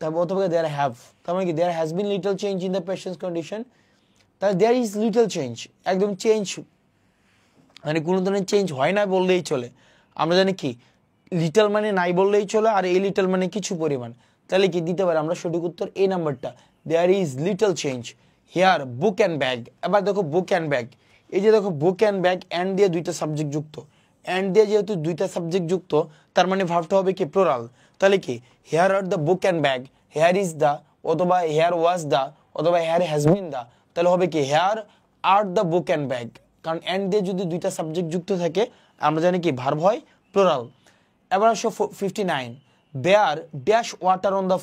তারপর অথবা দেয়ার হ্যাভ, তার মানে কি there has been little change in the patient's condition, তাহলে there is little change, একদম change মানে কোনো ধরনের চেঞ্জ হয় না বললেই চলে। আমরা জানি কি লিটল মানে নাই বললেই চলে, আর এই লিটল মানে কিছু পরিমাণ, তাহলে কি দিতে পারে আমরা সঠিক উত্তর এই নাম্বারটা, there is little change. Here book and bag, এবার দেখো বুক অ্যান্ড ব্যাগ, এই যে দেখো বুক অ্যান্ড ব্যাগ অ্যান্ড দিয়ে দুইটা সাবজেক্ট যুক্ত, অ্যান্ড দিয়ে যেহেতু দুইটা সাবজেক্ট যুক্ত তার মানে ভার্বটা হবে কি প্লুরাল, তাহলে কি here are the book and bag, here is the অথবা হেয়ার ওয়াজ দা অথবা হেয়ার হ্যাজ বিন দা, তাহলে হবে কি here are the book and bag. কারণ অ্যান্ড দিয়ে যদি দুইটা সাবজেক্ট যুক্ত থাকে আমরা জানি কি ভার্ব হয় প্লুরাল। এবার আসো 59, there dash water on the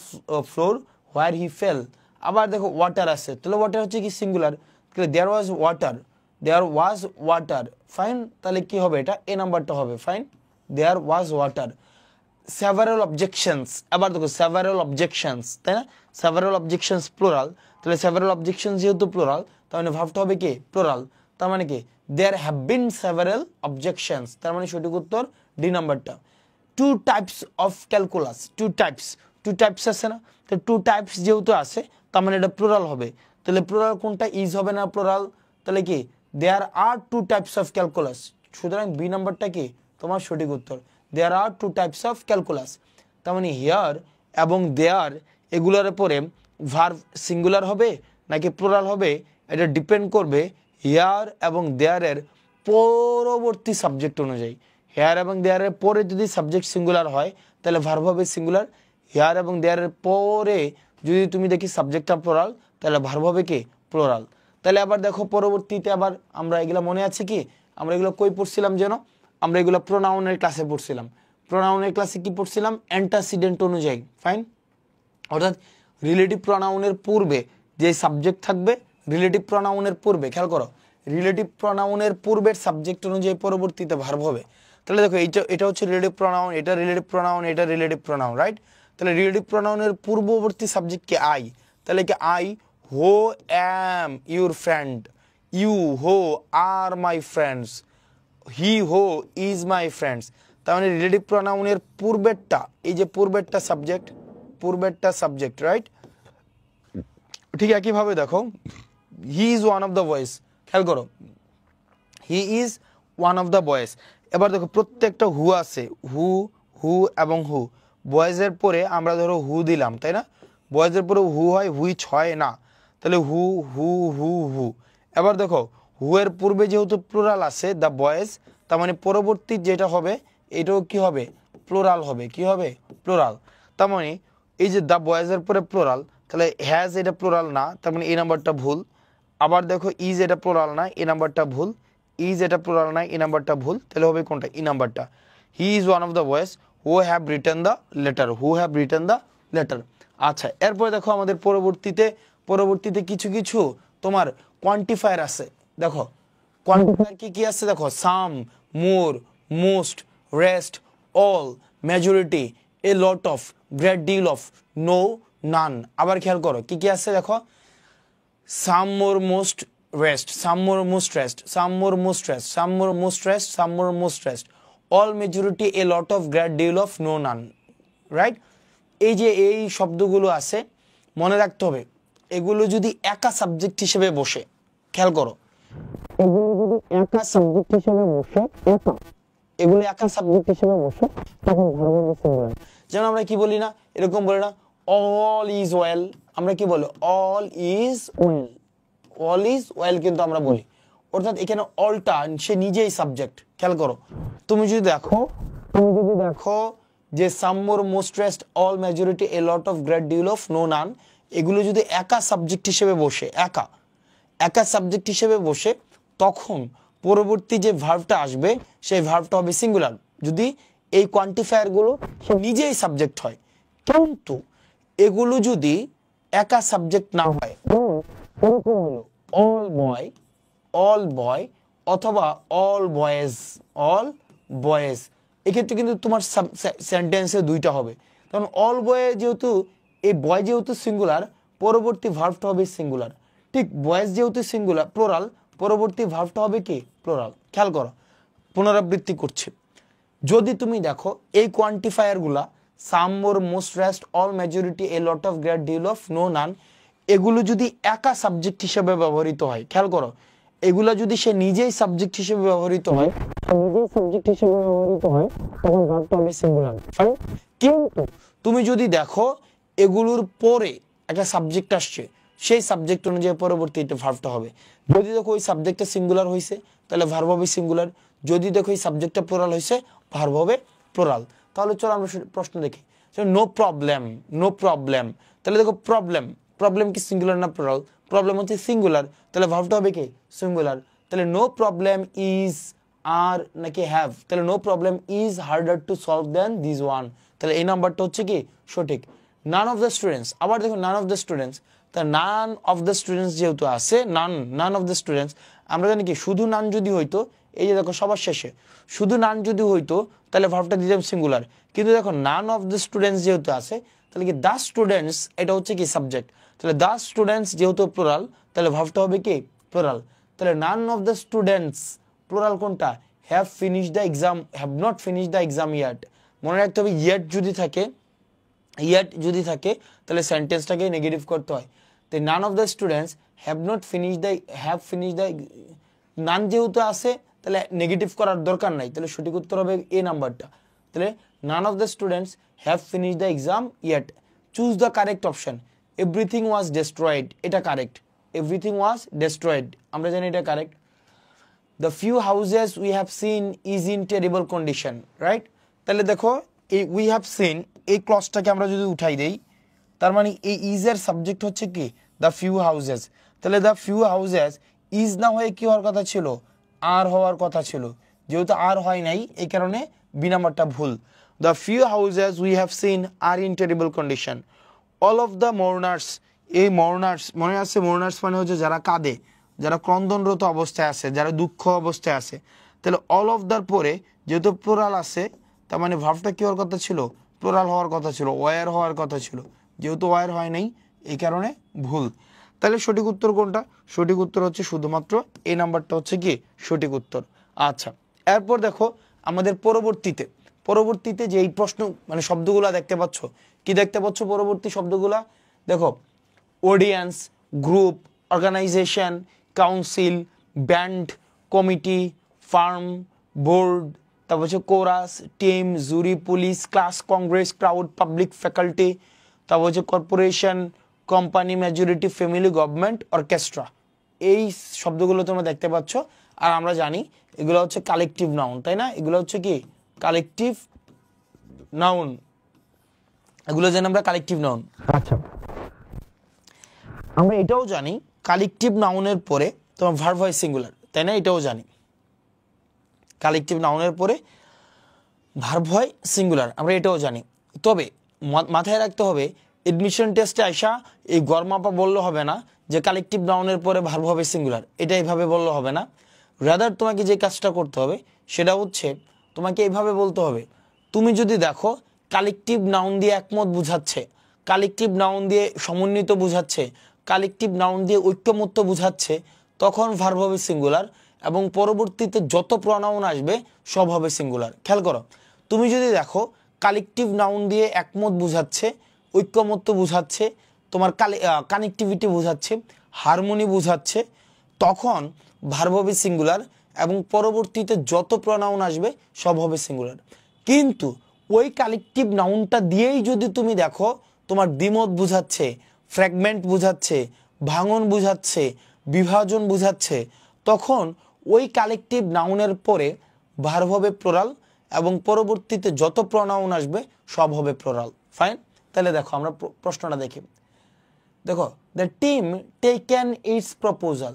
floor where he fell. আবার দেখো ওয়াটার আছে, তাহলে ওয়াটার হচ্ছে কি সিঙ্গুলার, তাহলে there was water, there was water, fine. তাহলে কি হবে এটা এ নাম্বারটা হবে, fine, there was water. Several objections, আবার দেখো সেভারাল অবজেকশনস, তাই না, সেভারাল অবজেকশনস প্লুরাল, তাহলে সেভারাল অবজেকশনস যেহেতু প্লুরাল তার মানে ভাবতে হবে কি প্লুরাল, তার মানে কি there have been several objections, তার মানে সঠিক উত্তর ডি নাম্বারটা। Two types of calculus, two types আছে না, তো টু টাইপস যেহেতু আছে তার মানে এটা প্লুরাল হবে, তাহলে প্লুরাল কোনটা, ইজ হবে না প্লুরাল, তাহলে কি দেয়ার আর টু টাইপস অফ ক্যালকুলাস, সুতরাং বি নাম্বারটা কি তোমার সঠিক উত্তর, দেয়ার আর টু টাইপস অফ ক্যালকুলাস। তার মানে হিয়ার এবং দেয়ার এগুলোর পরে ভার্ব সিঙ্গুলার হবে নাকি প্লুরাল হবে এটা ডিপেন্ড করবে হিয়ার এবং দেয়ারের পরবর্তী সাবজেক্ট অনুযায়ী। হেয়ার এবং দেয়ারের পরে যদি সাবজেক্ট সিঙ্গুলার হয় তাহলে ভার্ব হবে সিঙ্গুলার, হেয়ার এবং দেয়ারের পরে যদি তুমি দেখি সাবজেক্টটা প্লুরাল তাহলে ভার্ব হবে কি প্লুরাল। তাহলে আবার দেখো পরবর্তীতে আবার আমরা এগুলো মনে আছে কি, আমরা এগুলো কই পড়ছিলাম যেন, আমরা এগুলো প্রোনাউনের ক্লাসে পড়ছিলাম। প্রোনাউনের ক্লাসে কি পড়ছিলাম, অ্যান্টাসিডেন্ট অনুযায়ী, ফাইন, অর্থাৎ রিলেটিভ প্রোনাউনের পূর্বে যে সাবজেক্ট থাকবে, রিলেটিভ প্রোনাউনের পূর্বে, খেয়াল করো, রিলেটিভ প্রোনাউনের পূর্বের সাবজেক্ট অনুযায়ী পরবর্তীতে ভার্ব হবে। তাহলে দেখো এটা হচ্ছে রিলেটিভ প্রোনাউন, এটা রিলেটিভ প্রোনাউন, এটা রিলেটিভ প্রোনাউন, রাইট। তাহলে রিলেটিভ প্রোনাউনের পূর্ববর্তী সাবজেক্ট কি আই, তাহলে কি আই হো অ্যাম ইউর ফ্রেন্ড, ইউ হো আর my friends, he who is my friends. তার মানে রিলেটিভ প্রোনাউনের পূর্বেরটা, এই যে পূর্বেরটা সাবজেক্ট, রাইট। ঠিক একইভাবে দেখো he is one of the boys, খেয়াল করো he is one of the boys. এবার দেখো প্রত্যেকটা হু আছে, হু এবং হু, বয়েজের পরে আমরা ধরো হু দিলাম, তাই না, বয়েজের পরে হু হয়, হুইচ হয় না, তাহলে হু হু হু হু। এবার দেখো হু এর পূর্বে যেহেতু প্লুরাল আছে দ্য বয়েজ, তার মানে পরবর্তী যেটা হবে এটাও কি হবে প্লুরাল হবে, কি হবে প্লুরাল। তার মানে এই যে দ্য বয়েজের পরে প্লুরাল, তাহলে হ্যাজ এটা প্লুরাল না, তার মানে এই নাম্বারটা ভুল। আবার দেখো ইজ এটা প্লুরাল না, এই নাম্বারটা ভুল, ইজ এটা প্লুরাল না, এই নাম্বারটা ভুল, তাহলে হবে কোনটা, এই নাম্বারটা। He is one of the boys who have written the letter, আচ্ছা। এরপরে দেখো আমাদের পরবর্তীতে কিছু তোমার কোয়ান্টিফায়ার আছে, দেখো কোয়ান্টিফায়ার কি আছে, দেখো some, more, most, rest, all, majority, a lot of, great deal of, no, none. আবার খেয়াল করো কি আছে, দেখো some more most rest, some more most rest, some more most rest, some more most rest, some more most rest, all majority, a lot of, great deal of, no, none, right। এই যে এই শব্দগুলো আছে মনে রাখতে হবে, এগুলো যদি একা সাবজেক্ট হিসেবে বসে, খেয়াল করো এগুলো যদি একা সাবজেক্ট হিসেবে বসে, এগুলো একা সাবজেক্ট হিসেবে বসে তখন ভার্ব হবে সিঙ্গুলার। যেমন আমরা কি বলি না, এরকম বলি না অল ইজ ওয়েল, আমরা কি বলি অল ইজ ওয়েল, কিন্তু আমরা বলি, অর্থাৎ এখানে অলটা সে নিজেই সাবজেক্ট। খেয়াল করো তুমি যদি দেখো যে some more, most rest, all, majority, a lot of, great deal of, no, none, এগুলো যদি একা সাবজেক্ট হিসেবে বসে, একা সাবজেক্ট হিসেবে বসে, তখন পরবর্তী যে ভার্বটা আসবে সেই ভার্বটা হবে সিঙ্গুলার, যদি এই কোয়ান্টিফায়ার গুলো সে নিজেই সাবজেক্ট হয়। কিন্তু এগুলো যদি একা সাবজেক্ট না হয়, এরকম হলো অল বয় অথবা অল বয়েজ, এক্ষেত্রে কিন্তু তোমার সেন্টেন্সে দুইটা হবে, কারণ অল বয়ে যেহেতু, এই বয় যেহেতু সিঙ্গুলার, পরবর্তী ভার্বটা হবে সিঙ্গুলার, ঠিক বয়েজ যেহেতু সিঙ্গুলার প্লুরাল, পরবর্তী ভার্বটা হবে কি প্লুরাল। খেয়াল করো পুনরাবৃত্তি করছি, যদি তুমি দেখো এই কোয়ান্টিফায়ার গুলা some, more, most, rest, all, majority, a lot of, great deal of, no, none, এগুলো যদি একা সাবজেক্ট হিসেবে ব্যবহৃত হয়, খেয়াল করো এগুলা যদি সে নিজেই সাবজেক্ট হিসেবে ব্যবহৃত হয়, তখন ভার্বটা হবে সিঙ্গুলার। কিন্তু তুমি যদি দেখো এগুলোর পরে একটা সাবজেক্ট আসছে, সেই সাবজেক্ট অনুযায়ী পরবর্তী ভার্বটা হবে। যদি দেখো ওই সাবজেক্টটা সিঙ্গুলার হয়েছে তাহলে ভার্ব হবে সিঙ্গুলার, যদি দেখো এই সাবজেক্টটা প্লুরাল হয়েছে ভার্ব হবে প্লুরাল। তাহলে চলো আমরা প্রশ্ন দেখি, নো প্রবলেম, তাহলে দেখো প্রবলেম, প্রবলেম কি সিঙ্গুলার না প্লুরাল? প্রবলেম হচ্ছে সিঙ্গুলার, তাহলে ভার্বটা হবে কি সিঙ্গুলার। তাহলে নো প্রবলেম ইজ আর নাকি হ্যাভ, তাহলে no problem is harder to solve than this one, তাহলে এই নাম্বারটা হচ্ছে কি সঠিক। নান অফ দ্য স্টুডেন্টস, আবার দেখো নান অফ দ্য স্টুডেন্টস, তা নান অফ দ্য স্টুডেন্টস যেহেতু আছে, নান অফ দ্য স্টুডেন্টস, আমরা জানি কি শুধু নান যদি হইতো, এই যে দেখো সবার শেষে শুধু নান যদি হইতো তাহলে ভার্বটা দিতাম সিঙ্গুলার, কিন্তু দেখো নান অফ দ্য স্টুডেন্টস যেহেতু আছে তাহলে কি দ্য স্টুডেন্টস এটা হচ্ছে কি সাবজেক্ট, তাহলে দ্য স্টুডেন্টস যেহেতু প্লুরাল তাহলে ভার্বটা হবে কি প্লুরাল। তাহলে none of the students plural কোনটা? Have finish the exam, have not finish the exam yet, মনে রাখতে হবে ইয়েট যদি থাকে, ইয়েট যদি থাকে তাহলে সেন্টেন্সটাকে নেগেটিভ করতে হয়। তো none of the students have not finish the, have finish the, none যেহেতু আছে তাহলে নেগেটিভ করার দরকার নাই, তাহলে সঠিক উত্তর হবে এ নাম্বারটা। তাহলে none of the students have finish the exam yet. Choose the correct option, everything was destroyed, এটা কারেক্ট, এভরিথিং ওয়াজ ডেস্ট্রয়েড আমরা জানি এটা correct. The few houses we have seen is in terrible condition, right? তাহলে দেখো এই we have seen এই ক্লজটাকে আমরা যদি উঠাই দেই, তার মানে এই is এর সাবজেক্ট হচ্ছে কি the few houses, তাহলে the few houses is না হয়ে কি হওয়ার কথা ছিল? আর হওয়ার কথা ছিল, যেহেতু আর হয় নাই এই কারণে বি নাম্বারটা ভুল। The few houses we have seen are in terrible condition. All of the mourners, এই mourners মনে আছে, mourners মানে হচ্ছে যারা কাঁদে, যারা ক্রন্দনরত অবস্থায় আছে, যারা দুঃখ অবস্থায় আছে, তাহলে অল অফ দার পরে যেহেতু প্লুরাল আছে তার মানে ভার্বটা কি হওয়ার কথা ছিল? প্লুরাল হওয়ার কথা ছিল, ওয়ার হওয়ার কথা ছিল, যেহেতু ওয়ার হয় নাই এই কারণে ভুল। তাহলে সঠিক উত্তর কোনটা? সঠিক উত্তর হচ্ছে শুধুমাত্র এই নাম্বারটা হচ্ছে কি সঠিক উত্তর। আচ্ছা, এরপর দেখো আমাদের পরবর্তীতে যে এই প্রশ্ন মানে শব্দগুলা দেখতে পাচ্ছ, কি দেখতে পাচ্ছ পরবর্তী শব্দগুলা? দেখো audience, group, organisation, council, band, committee, firm, board, তারপর হচ্ছে chorus, team, jury, police, class, congress, crowd, public, faculty, তারপর হচ্ছে corporation, company, majority, family, government, orchestra, এই শব্দগুলো তোমরা দেখতে পাচ্ছ। আর আমরা জানি এগুলো হচ্ছে কালেকটিভ নাউন, তাই না? এগুলো হচ্ছে কি কালেকটিভ নাউন, এগুলো জানি আমরা কালেকটিভ নাউন। আচ্ছা, আমরা এটাও জানি কালেকটিভ নাউনের পরে তোমার ভার্ব হয় সিঙ্গুলার, তাই না? এটাও জানি কালেকটিভ নাউনের পরে ভার্ব হয় সিঙ্গুলার, আমরা এটাও জানি। তবে মাথায় রাখতে হবে এডমিশন টেস্টে আইসা এই গরমাপা বললে হবে না যে কালেকটিভ নাউনের পরে ভার্ব হবে সিঙ্গুলার, এটা এইভাবে বললে হবে না। রাদার তোমাকে যে কাজটা করতে হবে সেটা হচ্ছে তোমাকে এইভাবে বলতে হবে, তুমি যদি দেখো কালেকটিভ নাউন দিয়ে একমত বুঝাচ্ছে, কালেকটিভ নাউন দিয়ে সমন্বিত বুঝাচ্ছে, কালেকটিভ নাউন দিয়ে ঐক্যমত্য বুঝাচ্ছে, তখন ভার্ব হবে সিঙ্গুলার এবং পরবর্তীতে যত প্রনাউন আসবে সব হবে সিঙ্গুলার। খেয়াল করো, তুমি যদি দেখো কালেকটিভ নাউন দিয়ে একমত বুঝাচ্ছে, ঐক্যমত্য বুঝাচ্ছে, তোমার কানেক্টিভিটি বুঝাচ্ছে, হারমোনি বুঝাচ্ছে, তখন ভার্ব হবে সিঙ্গুলার এবং পরবর্তীতে যত প্রনাউন আসবে সব হবে সিঙ্গুলার। কিন্তু ওই কালেকটিভ নাউনটা দিয়েই যদি তুমি দেখো তোমার দ্বিমত বুঝাচ্ছে, ফ্র্যাগমেন্ট বুঝাচ্ছে, ভাঙন বুঝাচ্ছে, বিভাজন বুঝাচ্ছে, তখন ওই কালেকটিভ নাউনের পরে ভার্ব হবে প্লুরাল এবং পরবর্তীতে যত প্রনাউন আসবে সব হবে প্লুরাল। ফাইন, তাহলে দেখো আমরা প্রশ্নটা দেখি। দেখো the team taken it's proposal,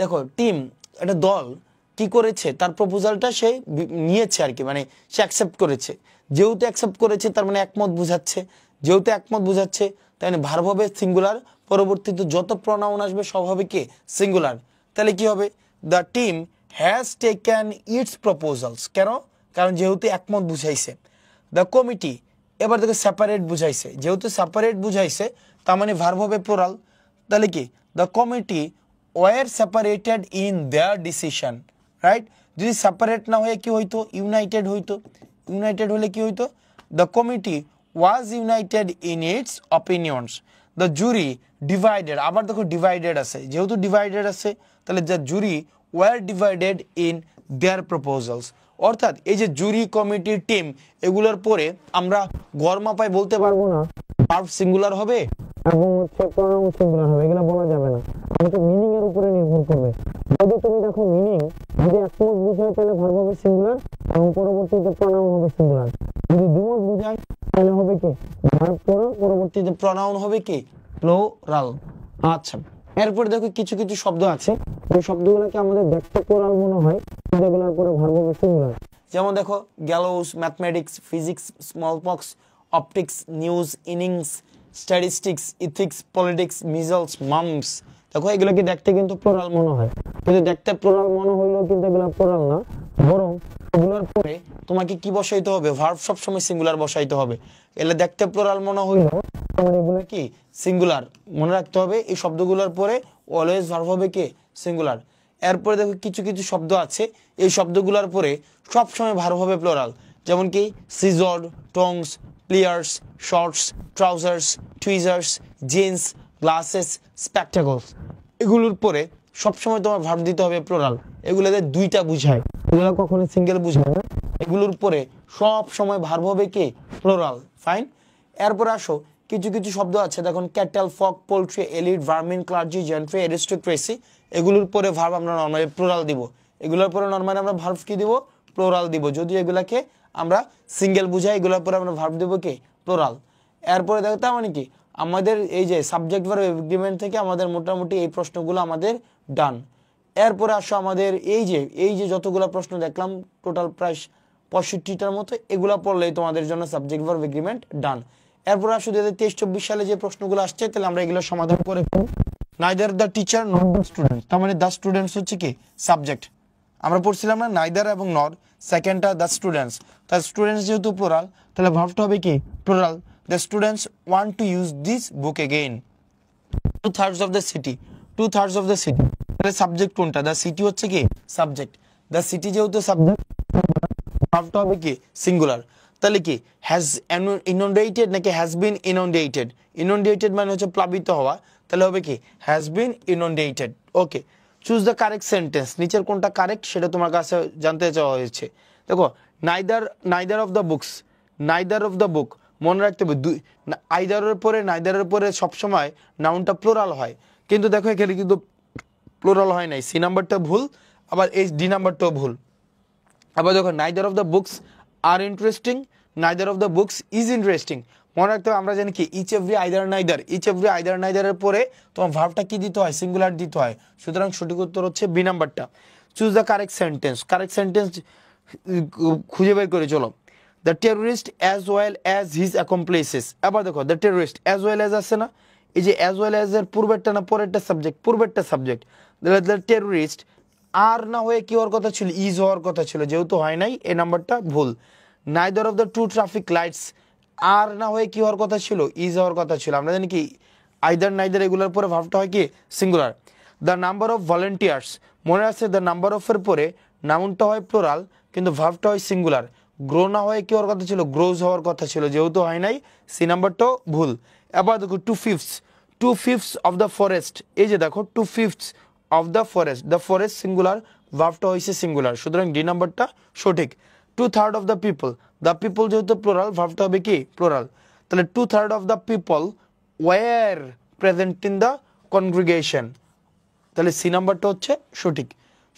দেখো টিম একটা দল কি করেছে, তার প্রপোজালটা সে নিয়েছে আর কি, মানে সে অ্যাকসেপ্ট করেছে, যেহেতু অ্যাকসেপ্ট করেছে তার মানে একমত বুঝাচ্ছে, যেহেতু একমত বুঝাচ্ছে তাই মানে ভার্ব হবে সিঙ্গুলার, পরবর্তীতে যত প্রনাউন আসবে সব হবে কি সিঙ্গুলার। তাহলে কি হবে? The team has taken it's proposals, কেন? কারণ যেহেতু একমত বুঝাইছে। দ্য কমিটি, এবার দেখো সেপারেট বুঝাইছে, যেহেতু সেপারেট বুঝাইছে তার মানে ভার্ব হবে প্লুরাল, তাহলে কি the committee were separated in their decision, right? যদি সেপারেট না হয়ে কি হইতো? ইউনাইটেড হইতো। ইউনাইটেড হলে কি হইতো? The committee was United in it's opinions. The jury divided, আবার দেখো ডিভাইডেড আছে, যেহেতু ডিভাইডেড আছে তাহলে the jury war divided in their proposals. অর্থাৎ এই যে জুরি, কমিটি, টিম এগুলোর পরে আমরা গড়মাপায় বলতে পারবো না ভার্ব সিঙ্গুলার হবে এবং হচ্ছে প্রনাউন সিঙ্গুলার হবে, এগুলো বলা যাবে না, এটা মিনিং এর উপরে নির্ভর করবে। যদি তুমি দেখো মিনিং যদি একমত বুঝায় তাহলে ভার্ব হবে সিঙ্গুলার এবং পরবর্তীতে প্রনাউন হবে সিঙ্গুলার, যদি দ্বিমত বুঝায় তাহলে হবে কি ভার্ব প্লুরাল, পরবর্তীতে প্রনাউন হবে কি প্লুরাল। আচ্ছা, এরপর দেখো কিছু কিছু শব্দ আছে যে শব্দগুলোকে আমাদের দেখতে প্লুরাল মনে হয়, যেগুলোর পরে ভার্ব হবে সিঙ্গুলার। যেমন দেখো গ্যালোস, mathematics, physics, smallpox, optics, news, innings, statistics, ethics, politics, measles, mum's. দেখো এগুলোকে দেখতে কিন্তু প্লুরাল মনে হয়, কিন্তু দেখতে প্লুরাল মনে হইলেও কিন্তু এগুলো প্লুরাল না, বরং এগুলোর পরে তোমাকে কি বসাইতে হবে, ভার্ব সবসময় সিঙ্গুলার বসাইতে হবে। এগুলো দেখতে প্লুরাল মনে হইলেও তোমার এগুলো কি সিঙ্গুলার মনে রাখতে হবে। এই শব্দগুলোর পরে অলওয়েজ ভার্ব হবে কি সিঙ্গুলার। এরপরে দেখো কিছু কিছু শব্দ আছে এই শব্দগুলোর পরে সবসময় ভার্ব হবে প্লুরাল, যেমন কি scissor, tongs, pliers, shorts, trousers, tweezers, jeans, glasses, spectacles. এগুলোর পরে সবসময় তোমার ভার্ব দিতে হবে প্লুরাল। এগুলোতে দুইটা বুঝায়, এগুলো কখনো সিঙ্গেল বুঝায় না। এগুলোর পরে সব সময় ভার্ব হবে কি প্লুরাল। ফাইন। এরপর আসো কিছু কিছু শব্দ আছে দেখুন cattle, folk, poultry, elite, vermin, clergy, gentry, aristocracy. এগুলোর পরে ভার্ব আমরা নরমালি প্লুরাল দিব। এগুলোর পরে নরমালি আমরা ভার্ব কি দিব প্লুরাল দিব, যদিও এগুলাকে আমরা সিঙ্গেল বুঝাই, এগুলোর পরে আমরা ভার্ব দেব কি প্লুরাল। এরপরে দেখো তার মানে কি আমাদের এই যে সাবজেক্ট ভার্ব এগ্রিমেন্ট থেকে আমাদের মোটামুটি এই প্রশ্নগুলো আমাদের ডান। এরপরে আসো আমাদের এই যে যতগুলো প্রশ্ন দেখলাম টোটাল প্রায় 65টার মতো, এগুলা পড়লেই তোমাদের জন্য সাবজেক্ট ভার্ব এগ্রিমেন্ট ডান। এরপর আসো 2023-24 সালে যে প্রশ্নগুলো আসছে তাহলে আমরা এগুলো সমাধান করে ফেলব। Neither the teacher not the student, তার মানে দ্য স্টুডেন্টস হচ্ছে কি সাবজেক্ট। আমরা পড়ছিলাম না নাইদার এবং নট, সেকেন্ডটা দ্য স্টুডেন্টস। তার স্টুডেন্টস যেহেতু প্লুরাল তাহলে ভার্বটা হবে কি plural. The students want to use this book again. 2/3 of the city, 2/3 of the city, তাহলে সাবজেক্ট কোনটা, দ্য সিটি হচ্ছে কি সাবজেক্ট। দ্য সিটি যেহেতু সাবজেক্ট ভার্বটা হবে কি সিঙ্গুলার। তাহলে কি হ্যাজ ইনন্ডেটেড নাকি হ্যাজ বিন ইনন্ডেটেড, ইনন্ডেটেড মানে হচ্ছে প্লাবিত হওয়া, তাহলে হবে কি has been inundated. Okay, choose the correct sentence, নিচের কোনটা কারেক্ট সেটা তোমার কাছে জানতে চাওয়া হয়েছে। দেখো neither of the books, neither of the বুক মনে রাখতে হবে নাইদারের পরে সবসময় নাউনটা প্লুরাল হয়, কিন্তু দেখো এখানে কিন্তু প্লুরাল হয় নাই, সি নাম্বারটা ভুল, আবার এই ডি নাম্বারটাও ভুল। আবার দেখো neither of the books are interesting, neither of the books is interesting. মনে রাখতে হবে আমরা জানি কি each every either neither, each every either নাইদারের পরে তোমার ভার্বটা কি দিতে হয় সিঙ্গুলার দিতে হয়, সুতরাং সঠিক উত্তর হচ্ছে বি নাম্বারটা। Choose the correct sentence, correct sentence খুঁজে বের করে চলো। The terrorist as well as his accomplices. আবার দেখো the terrorist as well as আছে না, এই যে অ্যাজ ওয়েল অ্যাজ এর পূর্বেরটা না পরেরটা সাবজেক্ট, পূর্বেরটা সাবজেক্ট। দ্য টেররিস্ট আর না হয়ে কি হওয়ার কথা ছিল, ইজ হওয়ার কথা ছিল, যেহেতু হয় নাই এই নাম্বারটা ভুল। Neither of the two traffic lights are না হয়ে কি হওয়ার কথা ছিল, ইজ হওয়ার কথা ছিল। আমরা জানি কি আইদার নাইদার এগুলোর পরে ভাবটা হয় কি singular. The number of volunteers, মনে আছে দ্য নাম্বার অফ এর পরে নাউনটা হয় প্লুরাল কিন্তু ভাবটা হয় সিঙ্গুলার। গ্রো না হয়ে কি হওয়ার কথা ছিল, গ্রোজ হওয়ার কথা ছিল, যেহেতু হয় নাই সি নাম্বারটাও ভুল। এবার দেখো 2/5 অফ দ্য ফরেস্ট, এই যে দেখো 2/5 of the forest, the forest singular, ভার্বটা হয়েছে সিঙ্গুলার, সুতরাং ডি নাম্বারটা সঠিক। 2/3 of the people, the people যেহেতু প্লুরাল ভার্বটা হবে কি প্লুরাল, তাহলে 2/3 of the people were present in the congregation, তাহলে সি নাম্বারটা হচ্ছে সঠিক।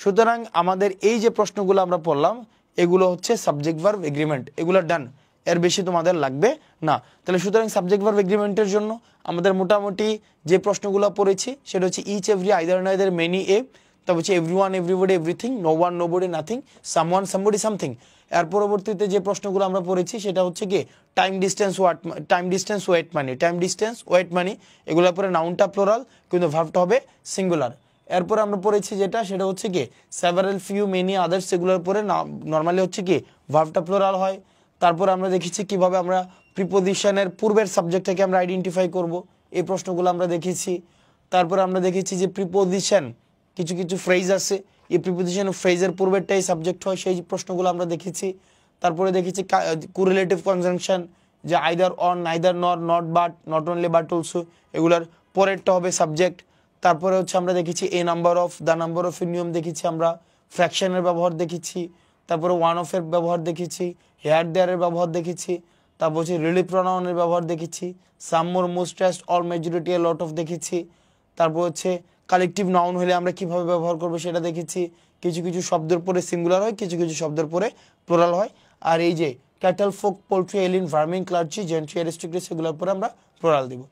সুতরাং আমাদের এই যে প্রশ্নগুলো আমরা পড়লাম এগুলো হচ্ছে সাবজেক্ট ভার্ব এগ্রিমেন্ট, এগুলো ডান, এর বেশি তোমাদের লাগবে না। তাহলে সুতরাং সাবজেক্ট ভার্ব এগ্রিমেন্টের জন্য আমাদের মোটামুটি যে প্রশ্নগুলো পড়েছি সেটা হচ্ছে each every either neither many a, তারপর হচ্ছে everyone everybody everything, no one nobody nothing, someone somebody something. এর পরবর্তীতে যে প্রশ্নগুলো আমরা পড়েছি সেটা হচ্ছে কি টাইম ডিস্টেন্স ওয়েট মানি, এগুলোর পরে নাউনটা প্লুরাল কিন্তু ভার্বটা হবে সিঙ্গুলার। এরপর আমরা পড়েছি সেটা হচ্ছে কি সেভারাল, ফিউ, মেনি, আদার্স, এগুলোর পরে নর্মালি হচ্ছে কি ভার্বটা প্লুরাল হয়। তারপর আমরা দেখেছি কিভাবে আমরা প্রিপোজিশনের পূর্বের সাবজেক্টটাকে আমরা আইডেন্টিফাই করব, এই প্রশ্নগুলো আমরা দেখেছি। তারপর আমরা দেখেছি যে প্রিপোজিশন কিছু কিছু ফ্রেজ আছে, এই প্রিপোজিশন ফ্রেজের পূর্বেরটাই সাবজেক্ট হয়, সেই প্রশ্নগুলো আমরা দেখেছি। তারপরে দেখেছি কোরিলেটিভ কনজাংশন, যে either or, neither nor, not but, not only but also, এগুলার পরেরটা হবে সাবজেক্ট। তারপরে হচ্ছে আমরা দেখেছি a number of, the number of এর নিয়ম দেখেছি, আমরা ফ্র্যাকশনের ব্যবহার দেখেছি, তারপরে ওয়ান অফ এর ব্যবহার দেখেছি, হেয়ার দেয়ারের ব্যবহার দেখেছি, তারপর হচ্ছে রিলিভ প্রোনাউনের ব্যবহার দেখেছি, some, more, most, all, majority, a lot of দেখেছি। তারপর হচ্ছে কালেকটিভ নাউন হলে আমরা কিভাবে ব্যবহার করবো সেটা দেখেছি। কিছু কিছু শব্দের পরে সিঙ্গুলার হয়, কিছু কিছু শব্দের পরে প্লুরাল হয়। আর এই যে cattle, folk, poultry, elite, vermin, clergy, gentry, aristocracy, সেগুলোর পরে আমরা প্লোরাল দিব।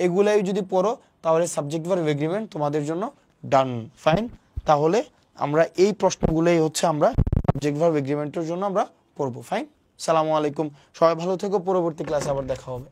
এগুলাই যদি পড়ো তাহলে সাবজেক্ট ভার্ব এগ্রিমেন্ট তোমাদের জন্য ডান। ফাইন, তাহলে আমরা এই প্রশ্নগুলোই হচ্ছে আমরা সাবজেক্ট ভার্ব এগ্রিমেন্টের জন্য আমরা পড়বো। ফাইন, সালামু আলাইকুম, সবাই ভালো থেকো, পরবর্তী ক্লাসে আবার দেখা হবে।